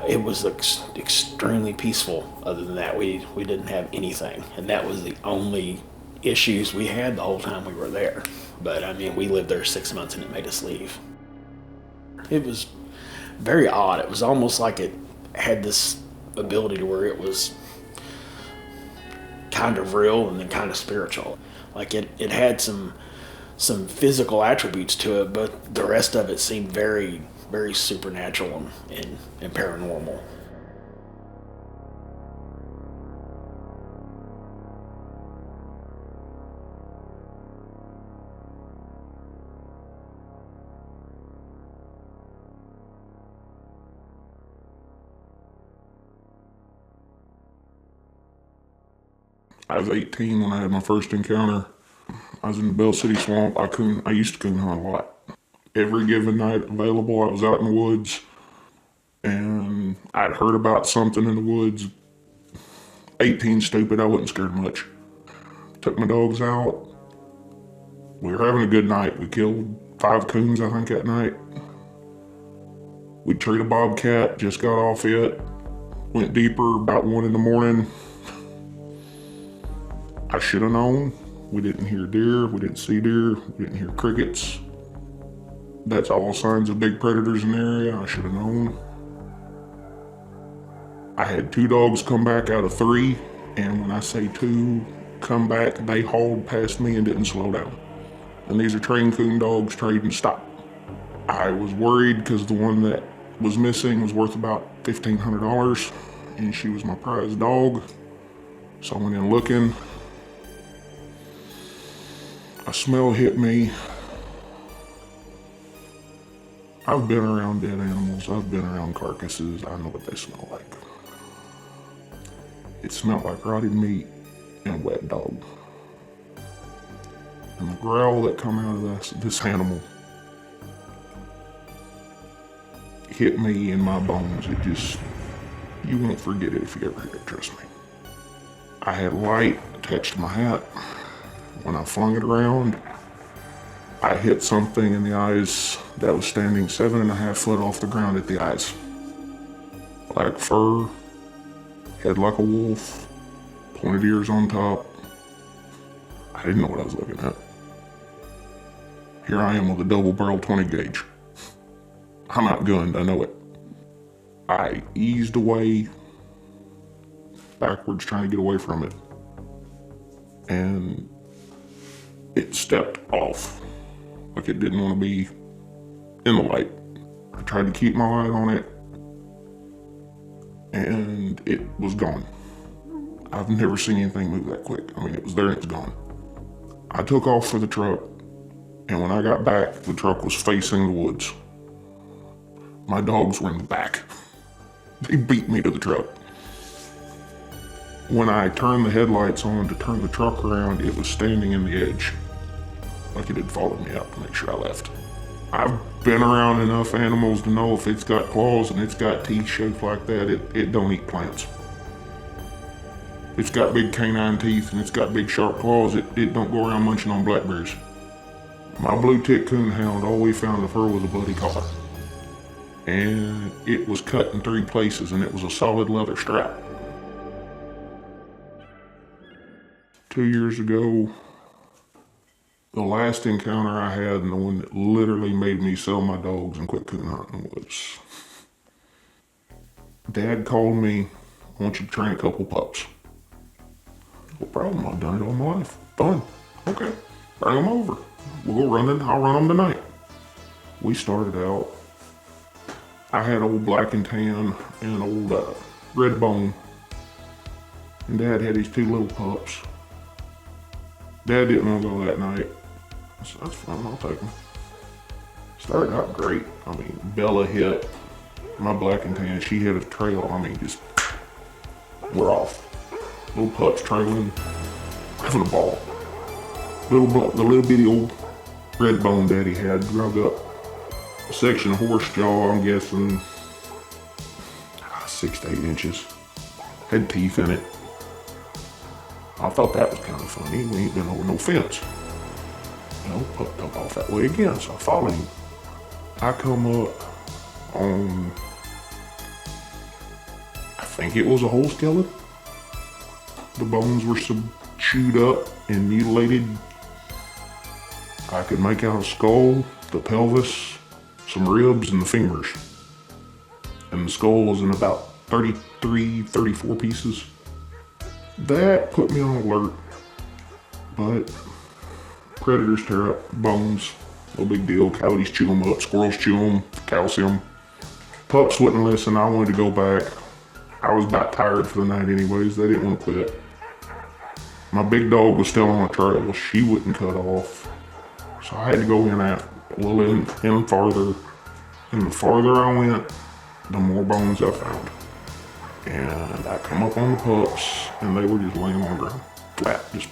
It was extremely peaceful. Other than that, we didn't have anything, and that was the only issues we had the whole time we were there. But I mean, we lived there 6 months and it made us leave. It was very odd. It was almost like it had this ability to where it was kind of real and then kind of spiritual. Like it had some physical attributes to it, but the rest of it seemed very, very supernatural and paranormal. I was 18 when I had my first encounter. I was in the Bell City Swamp. I used to coon hunt a lot. Every given night available, I was out in the woods, and I'd heard about something in the woods. 18 stupid, I wasn't scared much. Took my dogs out. We were having a good night. We killed 5 coons, I think, that night. We treated a bobcat, just got off it. Went deeper about 1 in the morning. I should have known. We didn't hear deer, we didn't see deer, we didn't hear crickets. That's all signs of big predators in the area. I should have known. I had 2 dogs come back out of 3, and when I say 2 come back, they hauled past me and didn't slow down. And these are trained coon dogs, trained and stop. I was worried because the one that was missing was worth about $1,500, and she was my prized dog. So I went in looking. A smell hit me. I've been around dead animals. I've been around carcasses. I know what they smell like. It smelled like rotted meat and wet dog. And the growl that come out of this animal hit me in my bones. It just, you won't forget it if you ever hear it, trust me. I had light attached to my hat. When I flung it around, I hit something in the eyes that was standing 7.5 feet off the ground at the eyes. Black fur, head like a wolf, pointed ears on top. I didn't know what I was looking at. Here I am with a double barrel 20 gauge. I'm outgunned, I know it. I eased away, backwards, trying to get away from it. And it stepped off, like it didn't want to be in the light. I tried to keep my light on it, and it was gone. I've never seen anything move that quick. I mean, it was there and it was gone. I took off for the truck, and when I got back, the truck was facing the woods. My dogs were in the back. They beat me to the truck. When I turned the headlights on to turn the truck around, it was standing in the edge, like it had followed me out to make sure I left. I've been around enough animals to know if it's got claws and it's got teeth shaped like that, it don't eat plants. It's got big canine teeth and it's got big sharp claws, it don't go around munching on blackberries. My blue tick coon hound, all we found of her was a bloody collar. And it was cut in 3 places and it was a solid leather strap. 2 years ago, the last encounter I had and the one that literally made me sell my dogs and quit coon hunting was, Dad called me, I want you to train a couple pups. No problem, I've done it all my life. Fun, okay, bring them over. We'll go running, I'll run them tonight. We started out, I had old black and tan and old red bone. And Dad had these 2 little pups. Dad didn't want to go that night. I said, that's fine, I'll take them. Started out great. I mean, Bella hit my black and tan. She hit a trail. I mean, just, we're off. Little pups trailing, having a ball. The little bitty old red bone Daddy had drug up a section of horse jaw, I'm guessing 6 to 8 inches. Had teeth in it. I thought that was kind of funny. We ain't been over no fence. Pup took off that way again, so I followed him. I come up on, I think it was a whole skeleton. The bones were chewed up and mutilated. I could make out a skull, the pelvis, some ribs, and the femurs. And the skull was in about 33, 34 pieces. That put me on alert, but predators tear up bones, no big deal. Coyotes chew them up, squirrels chew them, calcium. Pups wouldn't listen, I wanted to go back. I was about tired for the night anyways, they didn't want to quit. My big dog was still on the trail, she wouldn't cut off. So I had to go in a little in farther. And the farther I went, the more bones I found. And I come up on the pups, and they were just laying on the ground, that. Just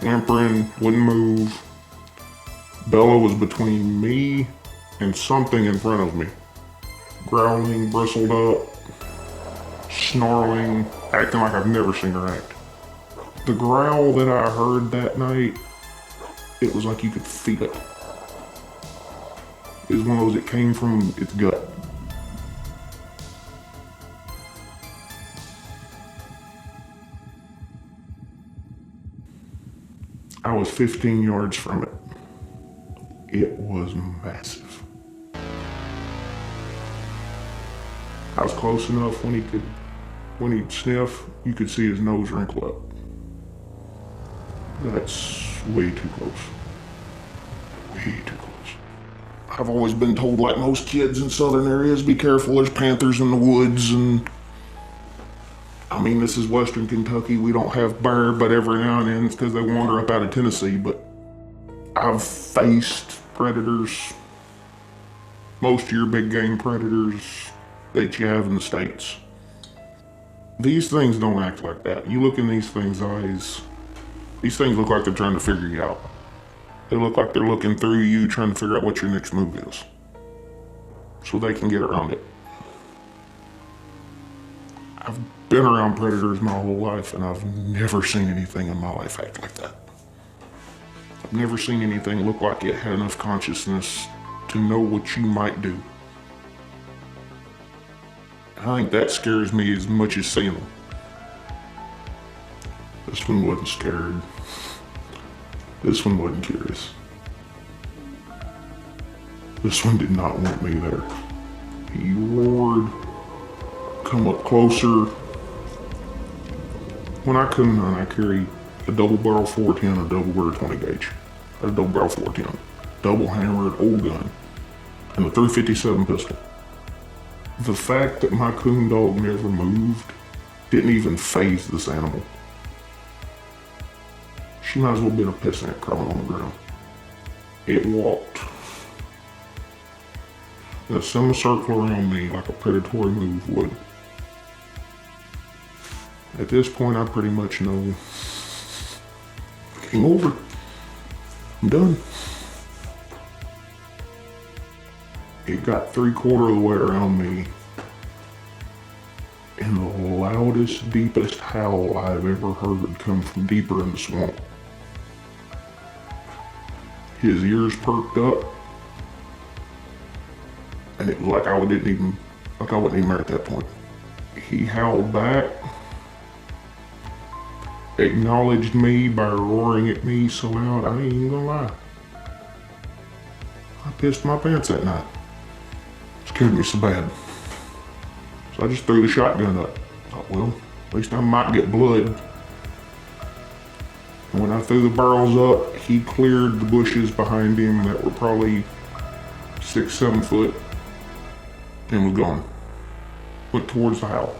whimpering, wouldn't move. Bella was between me and something in front of me. Growling, bristled up, snarling, acting like I've never seen her act. The growl that I heard that night, it was like you could feel it. It was one of those that came from its gut. I was 15 yards from it. It was massive. I was close enough when he'd sniff, you could see his nose wrinkle up. That's way too close. Way too close. I've always been told, like most kids in southern areas, be careful, there's panthers in the woods, and I mean, this is western Kentucky, we don't have bear, but every now and then it's because they wander up out of Tennessee, but I've faced predators, most of your big game predators that you have in the States. These things don't act like that. You look in these things' eyes, these things look like they're trying to figure you out. They look like they're looking through you, trying to figure out what your next move is, so they can get around it. I've been around predators my whole life, and I've never seen anything in my life act like that. I've never seen anything look like it had enough consciousness to know what you might do. I think that scares me as much as seeing them. This one wasn't scared. This one wasn't curious. This one did not want me there. He roared, come up closer. When I couldn't hunt, I carried a double barrel 410, a double barrel 20 gauge, a double barrel 410, double hammered old gun, and a 357 pistol. The fact that my coon dog never moved didn't even faze this animal. She might as well have been a piss ant crawling on the ground. It walked in a semicircle around me like a predatory move would. At this point, I pretty much know game over. I'm done. It got 3/4 of the way around me, and the loudest, deepest howl I've ever heard come from deeper in the swamp. His ears perked up, and it was like I wasn't even there at that point. He howled back, acknowledged me by roaring at me so loud, I ain't even gonna lie. I pissed my pants that night. Scared me so bad. So I just threw the shotgun up. Thought, well, at least I might get blood. And when I threw the barrels up, he cleared the bushes behind him that were probably 6-7 foot and was gone. Went towards the house.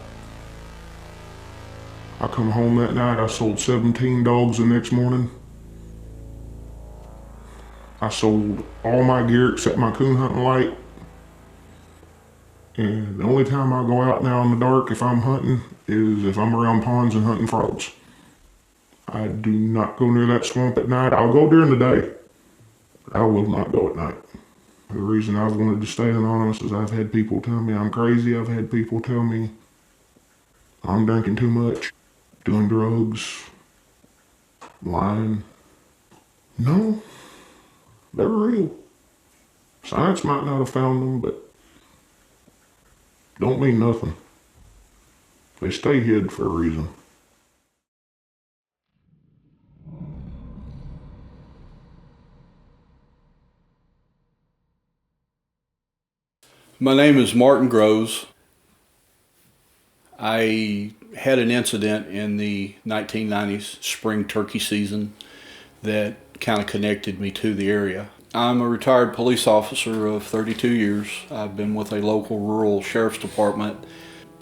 I come home that night, I sold 17 dogs the next morning. I sold all my gear except my coon hunting light. And the only time I go out now in the dark if I'm hunting is if I'm around ponds and hunting frogs. I do not go near that swamp at night. I'll go during the day, but I will not go at night. The reason I've wanted to stay anonymous is I've had people tell me I'm crazy. I've had people tell me I'm drinking too much, doing drugs, lying. No, they're real. Science might not have found them, but don't mean nothing. They stay hid for a reason. My name is Martin Groves. I had an incident in the 1990s spring turkey season that kind of connected me to the area. I'm a retired police officer of 32 years. I've been with a local rural sheriff's department,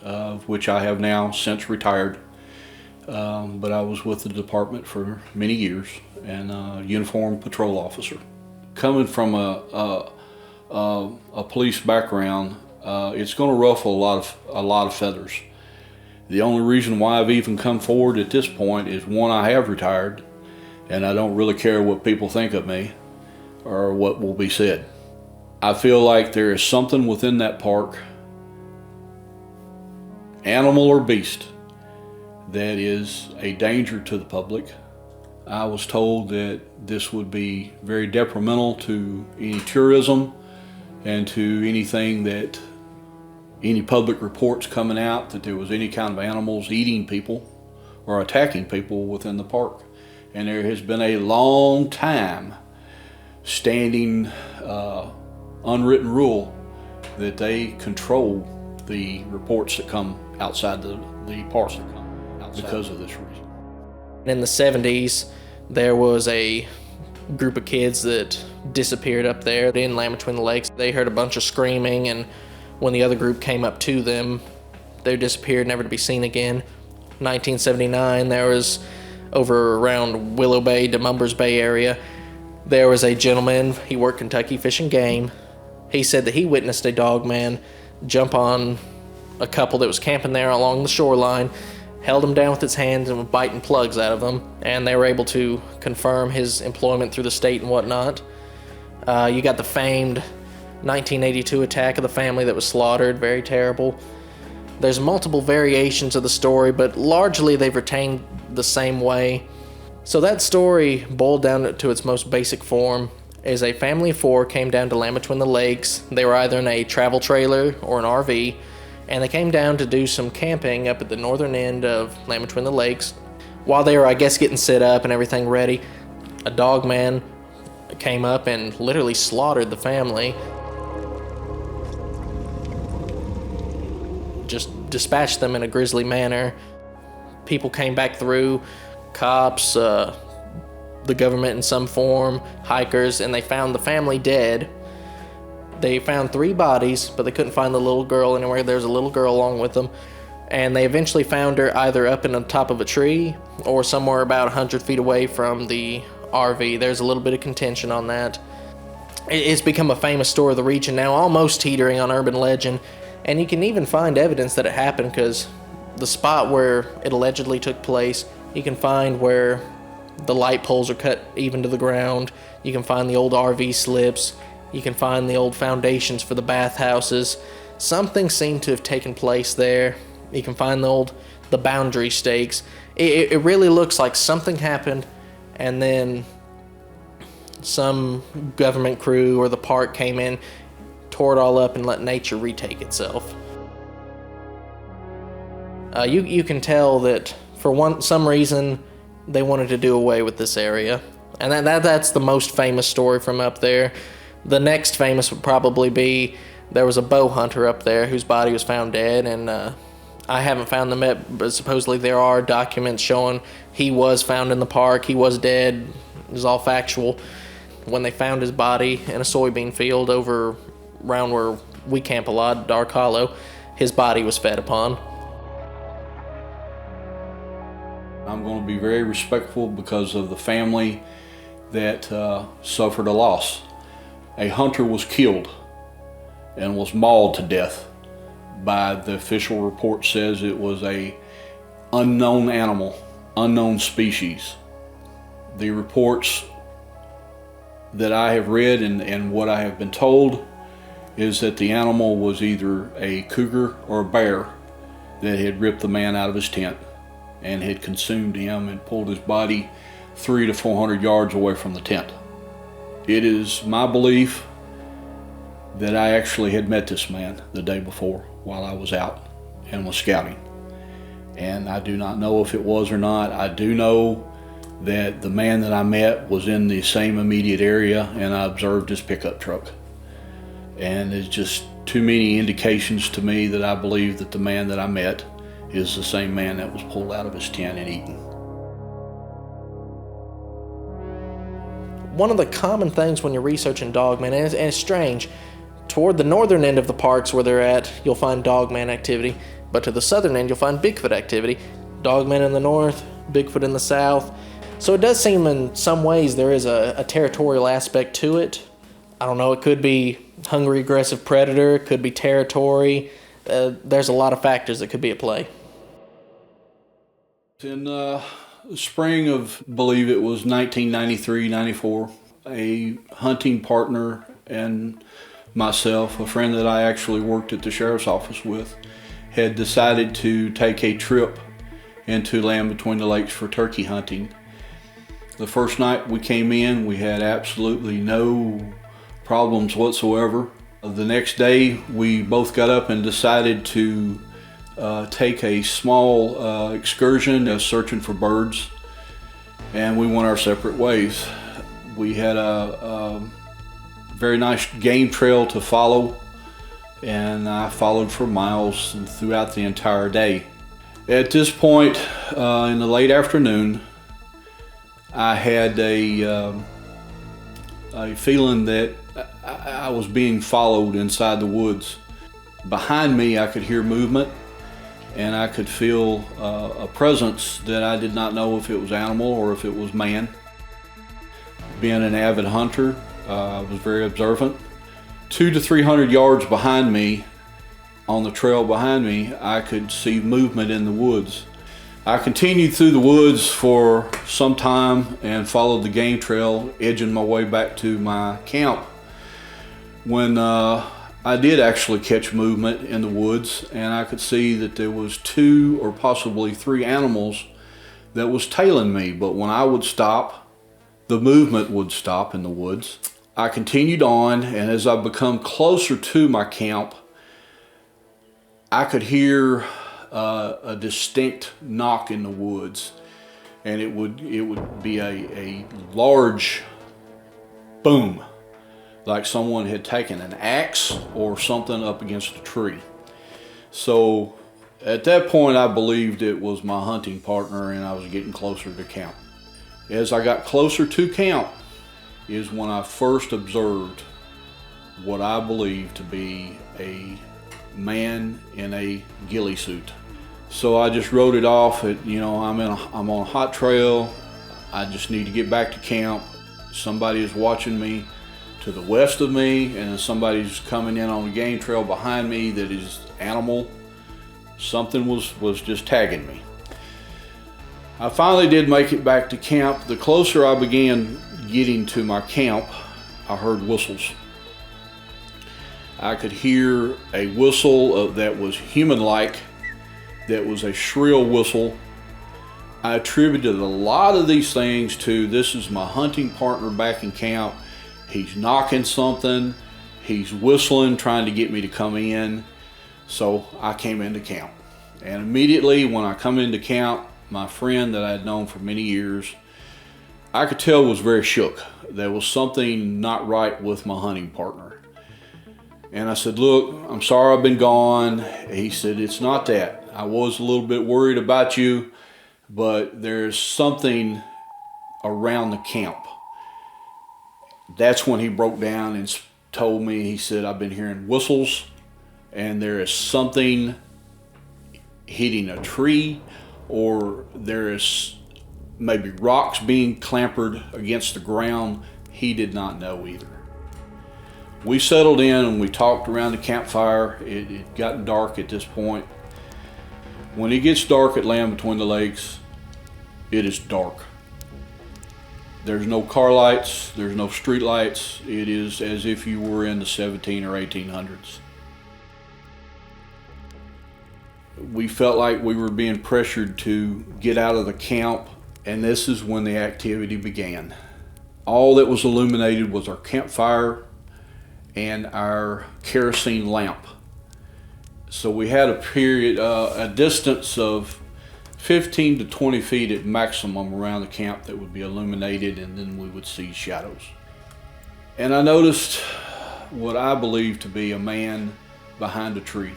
of which I have now since retired. But I was with the department for many years and a uniformed patrol officer. Coming from a police background, it's going to ruffle a lot of feathers. The only reason why I've even come forward at this point is, one, I have retired, and I don't really care what people think of me or what will be said. I feel like there is something within that park, animal or beast, that is a danger to the public. I was told that this would be very detrimental to any tourism and to anything that any public reports coming out that there was any kind of animals eating people or attacking people within the park. And there has been a long time standing unwritten rule that they control the reports that come outside the parks that come outside because of this reason. In the 70s, there was a group of kids that disappeared up there in Land Between the Lakes. They heard a bunch of screaming, and when the other group came up to them, they disappeared, never to be seen again. 1979, there was over around Willow Bay, Demumbers Bay area, there was a gentleman, he worked Kentucky Fish and Game. He said that he witnessed a dogman jump on a couple that was camping there along the shoreline, held him down with its hands and was biting plugs out of them, and they were able to confirm his employment through the state and whatnot. You got the famed 1982 attack of the family that was slaughtered, very terrible. There's multiple variations of the story, but largely they've retained the same way. So that story, boiled down to its most basic form, is a family of four came down to Land Between the Lakes. They were either in a travel trailer or an RV, and they came down to do some camping up at the northern end of Land Between the Lakes. While they were, I guess, getting set up and everything ready, a dogman came up and literally slaughtered the family. Just dispatched them in a grisly manner. People came back through, cops, the government in some form, hikers, and they found the family dead. They found 3 bodies, but they couldn't find the little girl anywhere. There was a little girl along with them. And they eventually found her either up in the top of a tree or somewhere about 100 feet away from the RV. There's a little bit of contention on that. It's become a famous story of the region now, almost teetering on urban legend. And you can even find evidence that it happened, because the spot where it allegedly took place, you can find where the light poles are cut even to the ground. You can find the old RV slips. You can find the old foundations for the bathhouses. Something seemed to have taken place there. You can find the boundary stakes. It really looks like something happened, and then some government crew or the park came in, tore it all up, and let nature retake itself. You can tell that for some reason they wanted to do away with this area, and that's the most famous story from up there. The next famous would probably be there was a bow hunter up there whose body was found dead, and I haven't found them yet, but supposedly there are documents showing he was found in the park, he was dead. It was all factual. When they found his body in a soybean field over around where we camp a lot, Dark Hollow, his body was fed upon. I'm going to be very respectful because of the family that suffered a loss. A hunter was killed and was mauled to death. By the official report says it was a unknown animal, unknown species. The reports that I have read and what I have been told is that the animal was either a cougar or a bear that had ripped the man out of his tent and had consumed him and pulled his body 300 to 400 yards away from the tent. It is my belief that I actually had met this man the day before while I was out and was scouting. And I do not know if it was or not. I do know that the man that I met was in the same immediate area, and I observed his pickup truck. And there's just too many indications to me that I believe that the man that I met is the same man that was pulled out of his tent and eaten. One of the common things when you're researching dogman, and it's strange, toward the northern end of the parks where they're at, you'll find dogman activity, but to the southern end, you'll find Bigfoot activity. Dogman in the north, Bigfoot in the south. So it does seem in some ways there is a territorial aspect to it. I don't know, it could be hungry, aggressive predator, it could be territory. There's a lot of factors that could be at play. In the spring of, I believe it was 1993, 94, a hunting partner and myself, a friend that I actually worked at the sheriff's office with, had decided to take a trip into Land Between the Lakes for turkey hunting. The first night we came in, we had absolutely no problems whatsoever. The next day, we both got up and decided to take a small excursion searching for birds, and we went our separate ways. We had a very nice game trail to follow, and I followed for miles throughout the entire day. At this point, in the late afternoon, I had a feeling that I was being followed inside the woods. Behind me, I could hear movement, and I could feel a presence that I did not know if it was animal or if it was man. Being an avid hunter, I was very observant. 200 to 300 yards behind me, on the trail behind me, I could see movement in the woods. I continued through the woods for some time and followed the game trail, edging my way back to my camp. When I did actually catch movement in the woods, and I could see that there was 2 or possibly 3 animals that was tailing me, but when I would stop, the movement would stop in the woods. I continued on, and as I become closer to my camp, I could hear a distinct knock in the woods, and it would be a large boom, like someone had taken an axe or something up against a tree. So at that point, I believed it was my hunting partner, and I was getting closer to camp. As I got closer to camp is when I first observed what I believed to be a man in a ghillie suit. So I just wrote it off at, I'm on a hot trail. I just need to get back to camp. Somebody is watching me to the west of me, and somebody's coming in on the game trail behind me that is animal. Something was just tagging me. I finally did make it back to camp. The closer I began getting to my camp, I heard whistles. I could hear a whistle that was human-like, that was a shrill whistle. I attributed a lot of these things to, this is my hunting partner back in camp. He's knocking something, he's whistling, trying to get me to come in. So I came into camp. And immediately when I come into camp, my friend that I had known for many years, I could tell was very shook. There was something not right with my hunting partner. And I said, look, I'm sorry I've been gone. He said, it's not that. I was a little bit worried about you, but there's something around the camp. That's when he broke down and told me, he said, I've been hearing whistles, and there is something hitting a tree, or there is maybe rocks being clambered against the ground. He did not know either. We settled in and we talked around the campfire. It had gotten dark at this point. When it gets dark at Land Between the Lakes, it is dark. There's no car lights, there's no street lights. It is as if you were in the 17 or 1800s. We felt like we were being pressured to get out of the camp, and this is when the activity began. All that was illuminated was our campfire and our kerosene lamp. So we had a distance of 15 to 20 feet at maximum around the camp that would be illuminated, and then we would see shadows. And I noticed what I believed to be a man behind a tree.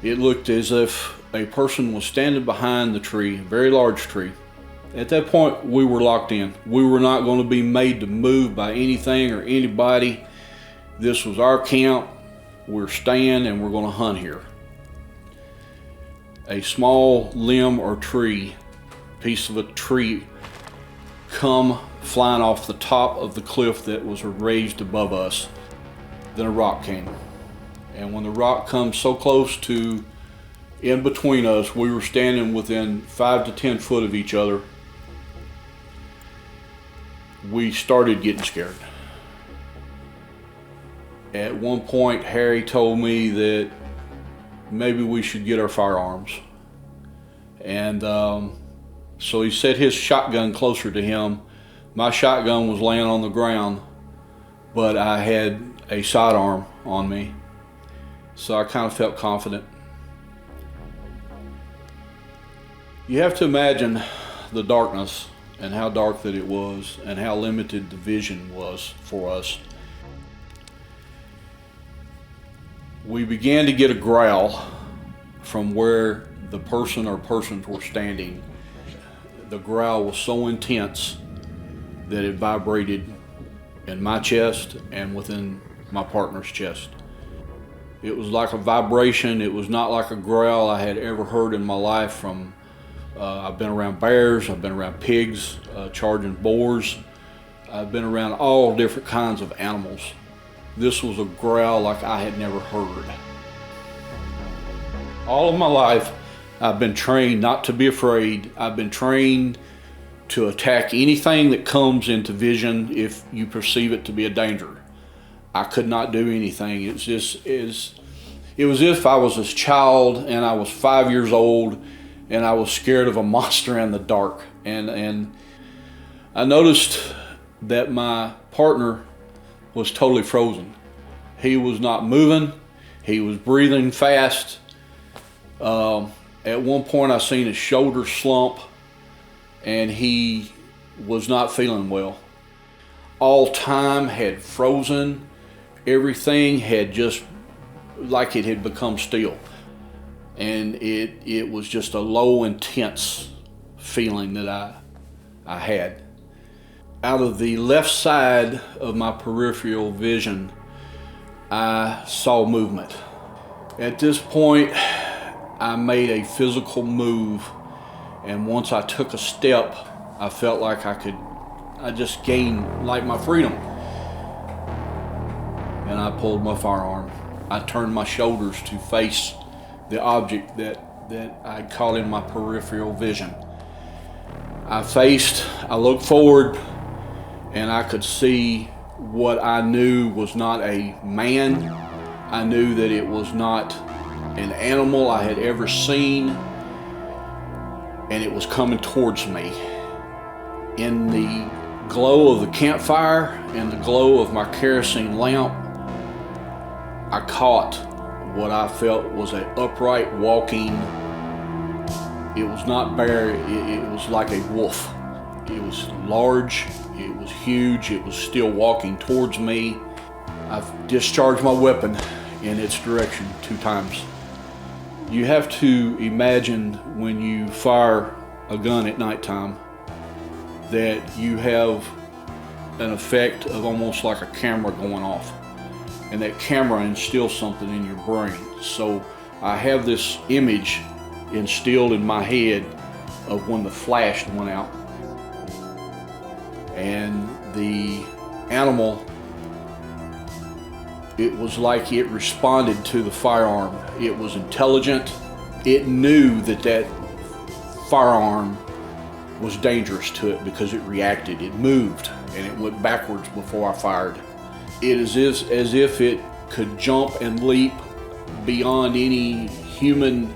It looked as if a person was standing behind the tree, a very large tree. At that point, we were locked in. We were not going to be made to move by anything or anybody. This was our camp. We're staying and we're going to hunt here. A small limb or piece of a tree, come flying off the top of the cliff that was raised above us. Then a rock came. And when the rock comes so close to in between us. We were standing within 5 to 10 foot of each other. We started getting scared. At one point, Harry told me that maybe we should get our firearms. And so he set his shotgun closer to him. My shotgun was laying on the ground, but I had a sidearm on me. So I kind of felt confident. You have to imagine the darkness and how dark that it was and how limited the vision was for us. We began to get a growl from where the person or persons were standing. The growl was so intense that it vibrated in my chest and within my partner's chest. It was like a vibration. It was not like a growl I had ever heard in my life from, I've been around bears, I've been around pigs, charging boars. I've been around all different kinds of animals. This was a growl like I had never heard. All of my life, I've been trained not to be afraid. I've been trained to attack anything that comes into vision if you perceive it to be a danger. I could not do anything. It was if I was a child and I was 5 years old and I was scared of a monster in the dark. And I noticed that my partner was totally frozen. He was not moving. He was breathing fast. At one point I seen his shoulder slump and he was not feeling well. All time had frozen. Everything had just like it had become still. And it was just a low, intense feeling that I had. Out of the left side of my peripheral vision, I saw movement. At this point, I made a physical move, and once I took a step, I felt like I just gained like my freedom. And I pulled my firearm. I turned my shoulders to face the object that I caught in my peripheral vision. I looked forward, and I could see what I knew was not a man. I knew that it was not an animal I had ever seen, and it was coming towards me. In the glow of the campfire and the glow of my kerosene lamp, I caught what I felt was an upright walking. It was not bear, it was like a wolf. It was large, it was huge, it was still walking towards me. I've discharged my weapon in its direction 2 times. You have to imagine when you fire a gun at nighttime that you have an effect of almost like a camera going off. And that camera instills something in your brain. So I have this image instilled in my head of when the flash went out. And the animal, it was like it responded to the firearm. It was intelligent. It knew that firearm was dangerous to it because it reacted. It moved and it went backwards before I fired. It is as if it could jump and leap beyond any human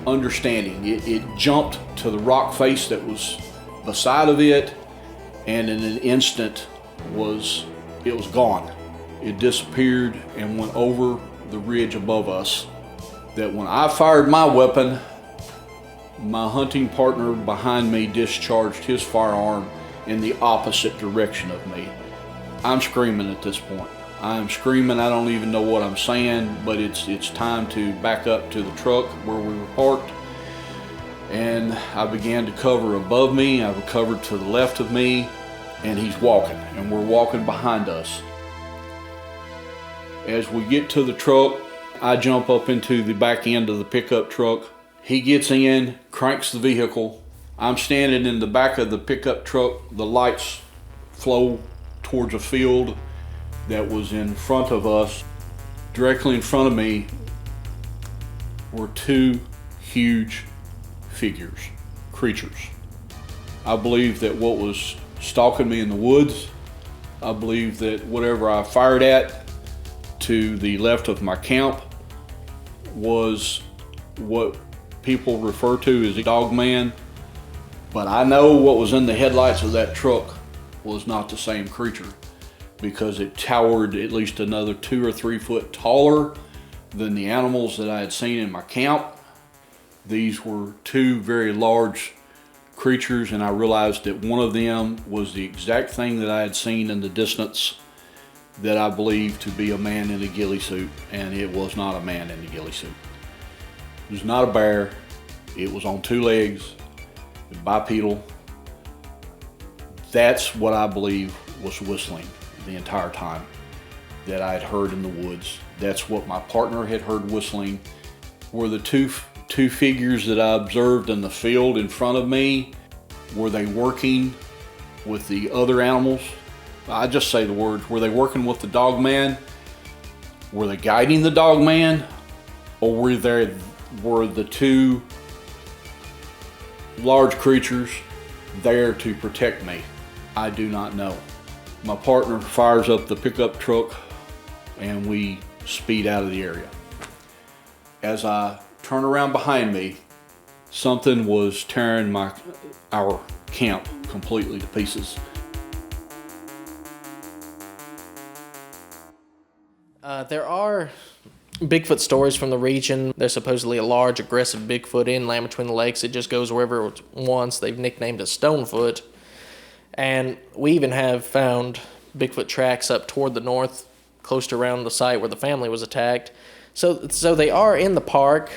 understanding. It jumped to the rock face that was beside of it, and in an instant it was gone. It disappeared and went over the ridge above us. That when I fired my weapon, my hunting partner behind me discharged his firearm in the opposite direction of me. I'm screaming at this point. I'm screaming, I don't even know what I'm saying, but it's time to back up to the truck where we were parked. And I began to cover above me, I covered to the left of me, and he's walking, and we're walking behind us. As we get to the truck, I jump up into the back end of the pickup truck. He gets in, cranks the vehicle. I'm standing in the back of the pickup truck. The lights flow towards a field that was in front of us. Directly in front of me were 2 huge figures, creatures. I believe that what was stalking me in the woods, I believe that whatever I fired at to the left of my camp was what people refer to as a dogman. But I know what was in the headlights of that truck was not the same creature, because it towered at least another 2 or 3 foot taller than the animals that I had seen in my camp. These were 2 very large creatures, and I realized that one of them was the exact thing that I had seen in the distance that I believed to be a man in a ghillie suit, and it was not a man in a ghillie suit. It was not a bear. It was on 2 legs, bipedal. That's what I believe was whistling the entire time that I had heard in the woods. That's what my partner had heard whistling. Were the two figures that I observed in the field in front of me, were they working with the other animals? I just say the words. Were they working with the dog man? Were they guiding the dog man? Or were the 2 large creatures there to protect me? I do not know. My partner fires up the pickup truck and we speed out of the area. As I turn around behind me, something was tearing our camp completely to pieces. There are Bigfoot stories from the region. There's supposedly a large, aggressive Bigfoot in Land Between the Lakes. It just goes wherever it wants. They've nicknamed it Stonefoot. And we even have found Bigfoot tracks up toward the north, close to around the site where the family was attacked. So they are in the park.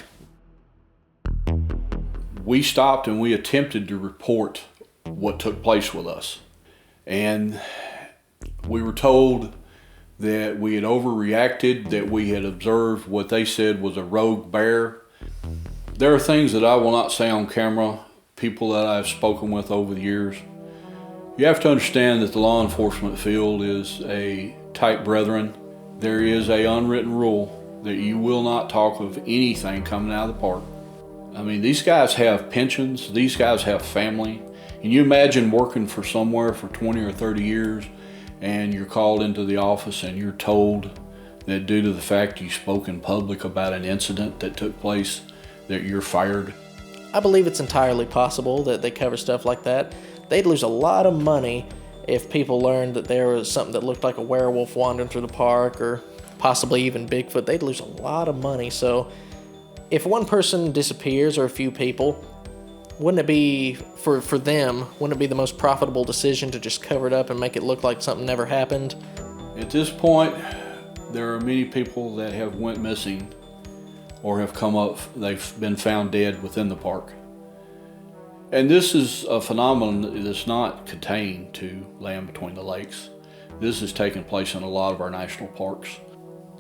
We stopped and we attempted to report what took place with us. And we were told that we had overreacted, that we had observed what they said was a rogue bear. There are things that I will not say on camera, people that I've spoken with over the years. You have to understand that the law enforcement field is a tight brethren. There is an unwritten rule that you will not talk of anything coming out of the park. I mean, these guys have pensions, these guys have family. Can you imagine working for somewhere for 20 or 30 years and you're called into the office and you're told that due to the fact you spoke in public about an incident that took place, that you're fired? I believe it's entirely possible that they cover stuff like that. They'd lose a lot of money if people learned that there was something that looked like a werewolf wandering through the park, or possibly even Bigfoot. They'd lose a lot of money. So if one person disappears, or a few people, wouldn't it be, for them, wouldn't it be the most profitable decision to just cover it up and make it look like something never happened? At this point, there are many people that have went missing or have come up, they've been found dead within the park. And this is a phenomenon that's not contained to Land Between the Lakes. This has taken place in a lot of our national parks.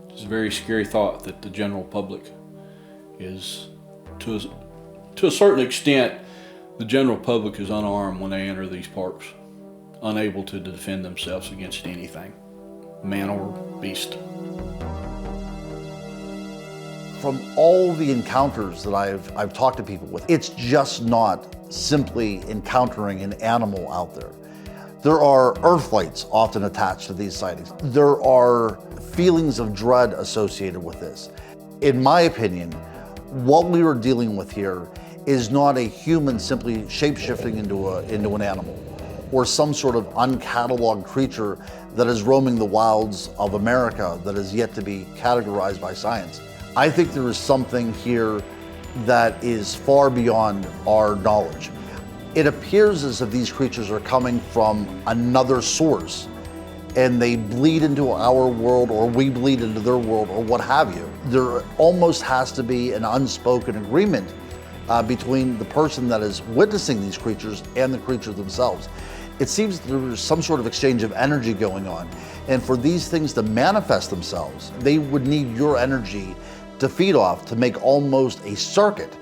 It's a very scary thought that the general public is, to a certain extent, the general public is unarmed when they enter these parks, unable to defend themselves against anything, man or beast. From all the encounters that I've talked to people with, it's just not simply encountering an animal out there. There are earthlights often attached to these sightings. There are feelings of dread associated with this. In my opinion, what we are dealing with here is not a human simply shape-shifting into an animal, or some sort of uncatalogued creature that is roaming the wilds of America that is yet to be categorized by science. I think there is something here that is far beyond our knowledge. It appears as if these creatures are coming from another source, and they bleed into our world, or we bleed into their world, or what have you. There almost has to be an unspoken agreement between the person that is witnessing these creatures and the creatures themselves. It seems there's some sort of exchange of energy going on, and for these things to manifest themselves, they would need your energy to feed off, to make almost a circuit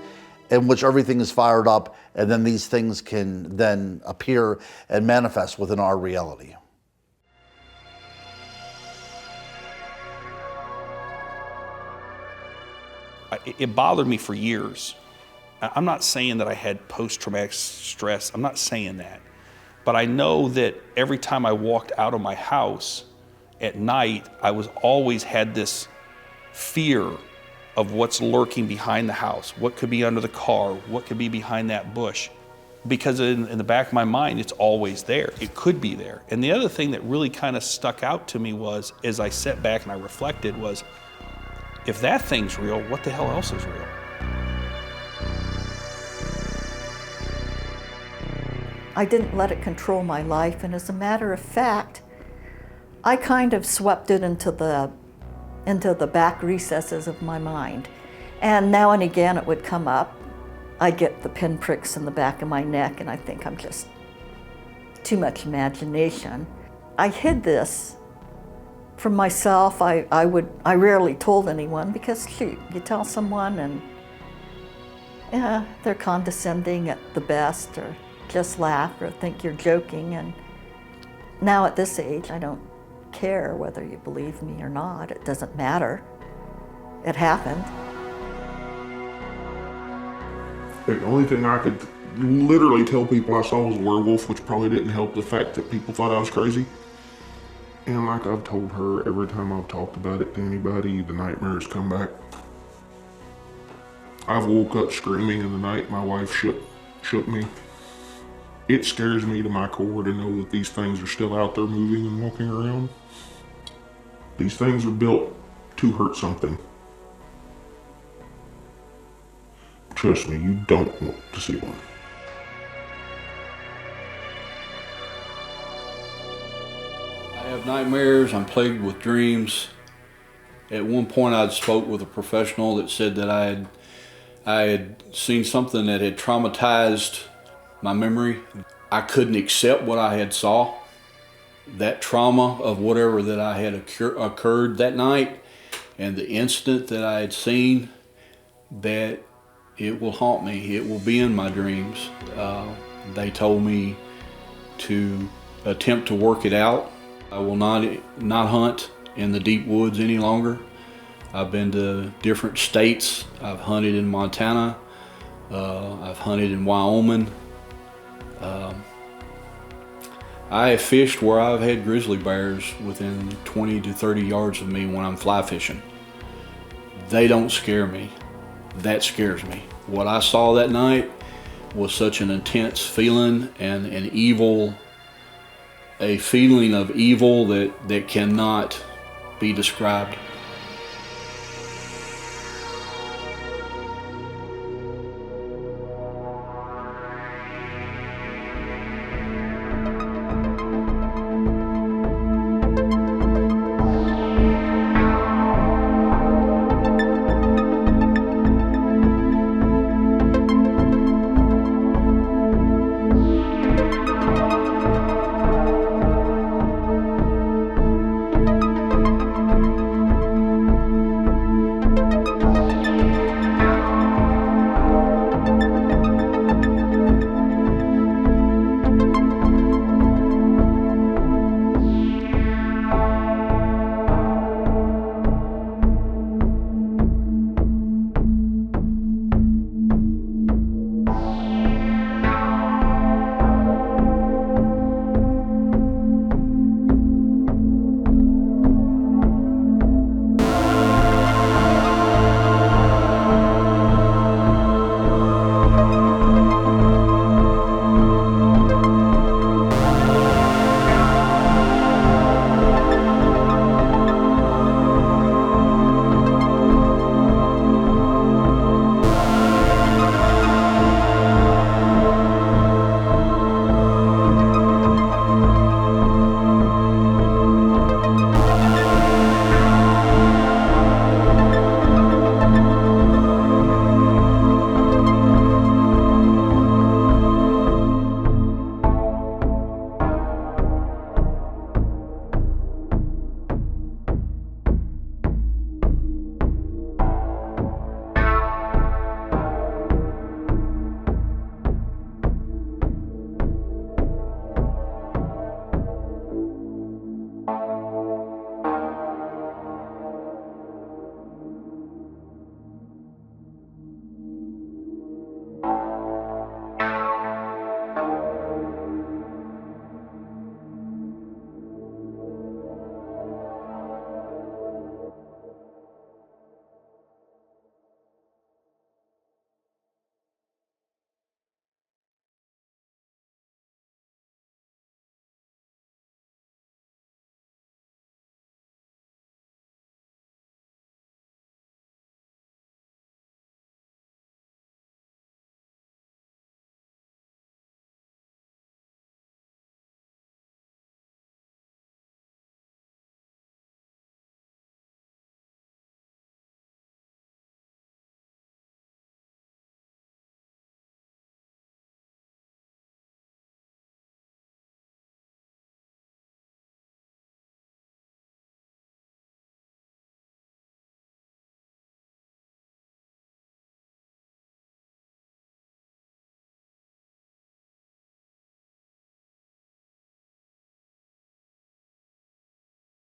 in which everything is fired up, and then these things can then appear and manifest within our reality. It bothered me for years I'm not saying that I had post-traumatic stress. I'm not saying that. But I know that every time I walked out of my house at night, I was always had this fear of what's lurking behind the house, what could be under the car, what could be behind that bush. Because in the back of my mind, it's always there. It could be there. And the other thing that really kind of stuck out to me was, as I sat back and I reflected, was, if that thing's real, what the hell else is real? I didn't let it control my life, and as a matter of fact, I kind of swept it into the back recesses of my mind. And now and again it would come up. I get the pinpricks in the back of my neck, and I think I'm just too much imagination. I hid this from myself. I rarely told anyone, because shoot, you tell someone and yeah, they're condescending at the best, or just laugh or think you're joking. And now at this age, I don't care whether you believe me or not. It doesn't matter. It happened. The only thing I could literally tell people I saw was a werewolf, which probably didn't help the fact that people thought I was crazy. And like I've told her, every time I've talked about it to anybody, the nightmares come back. I've woke up screaming in the night. My wife shook me. It scares me to my core to know that these things are still out there moving and walking around. These things are built to hurt something. Trust me, you don't want to see one. I have nightmares, I'm plagued with dreams. At one point I spoke with a professional that said that I had seen something that had traumatized my memory. I couldn't accept what I had saw. That trauma of whatever that I had occurred that night, and the incident that I had seen, that it will haunt me. It will be in my dreams. They told me to attempt to work it out. I will not hunt in the deep woods any longer. I've been to different states. I've hunted in Montana. I've hunted in Wyoming. I have fished where I've had grizzly bears within 20 to 30 yards of me when I'm fly fishing. They don't scare me. That scares me. What I saw that night was such an intense feeling and an evil, a feeling of evil that cannot be described.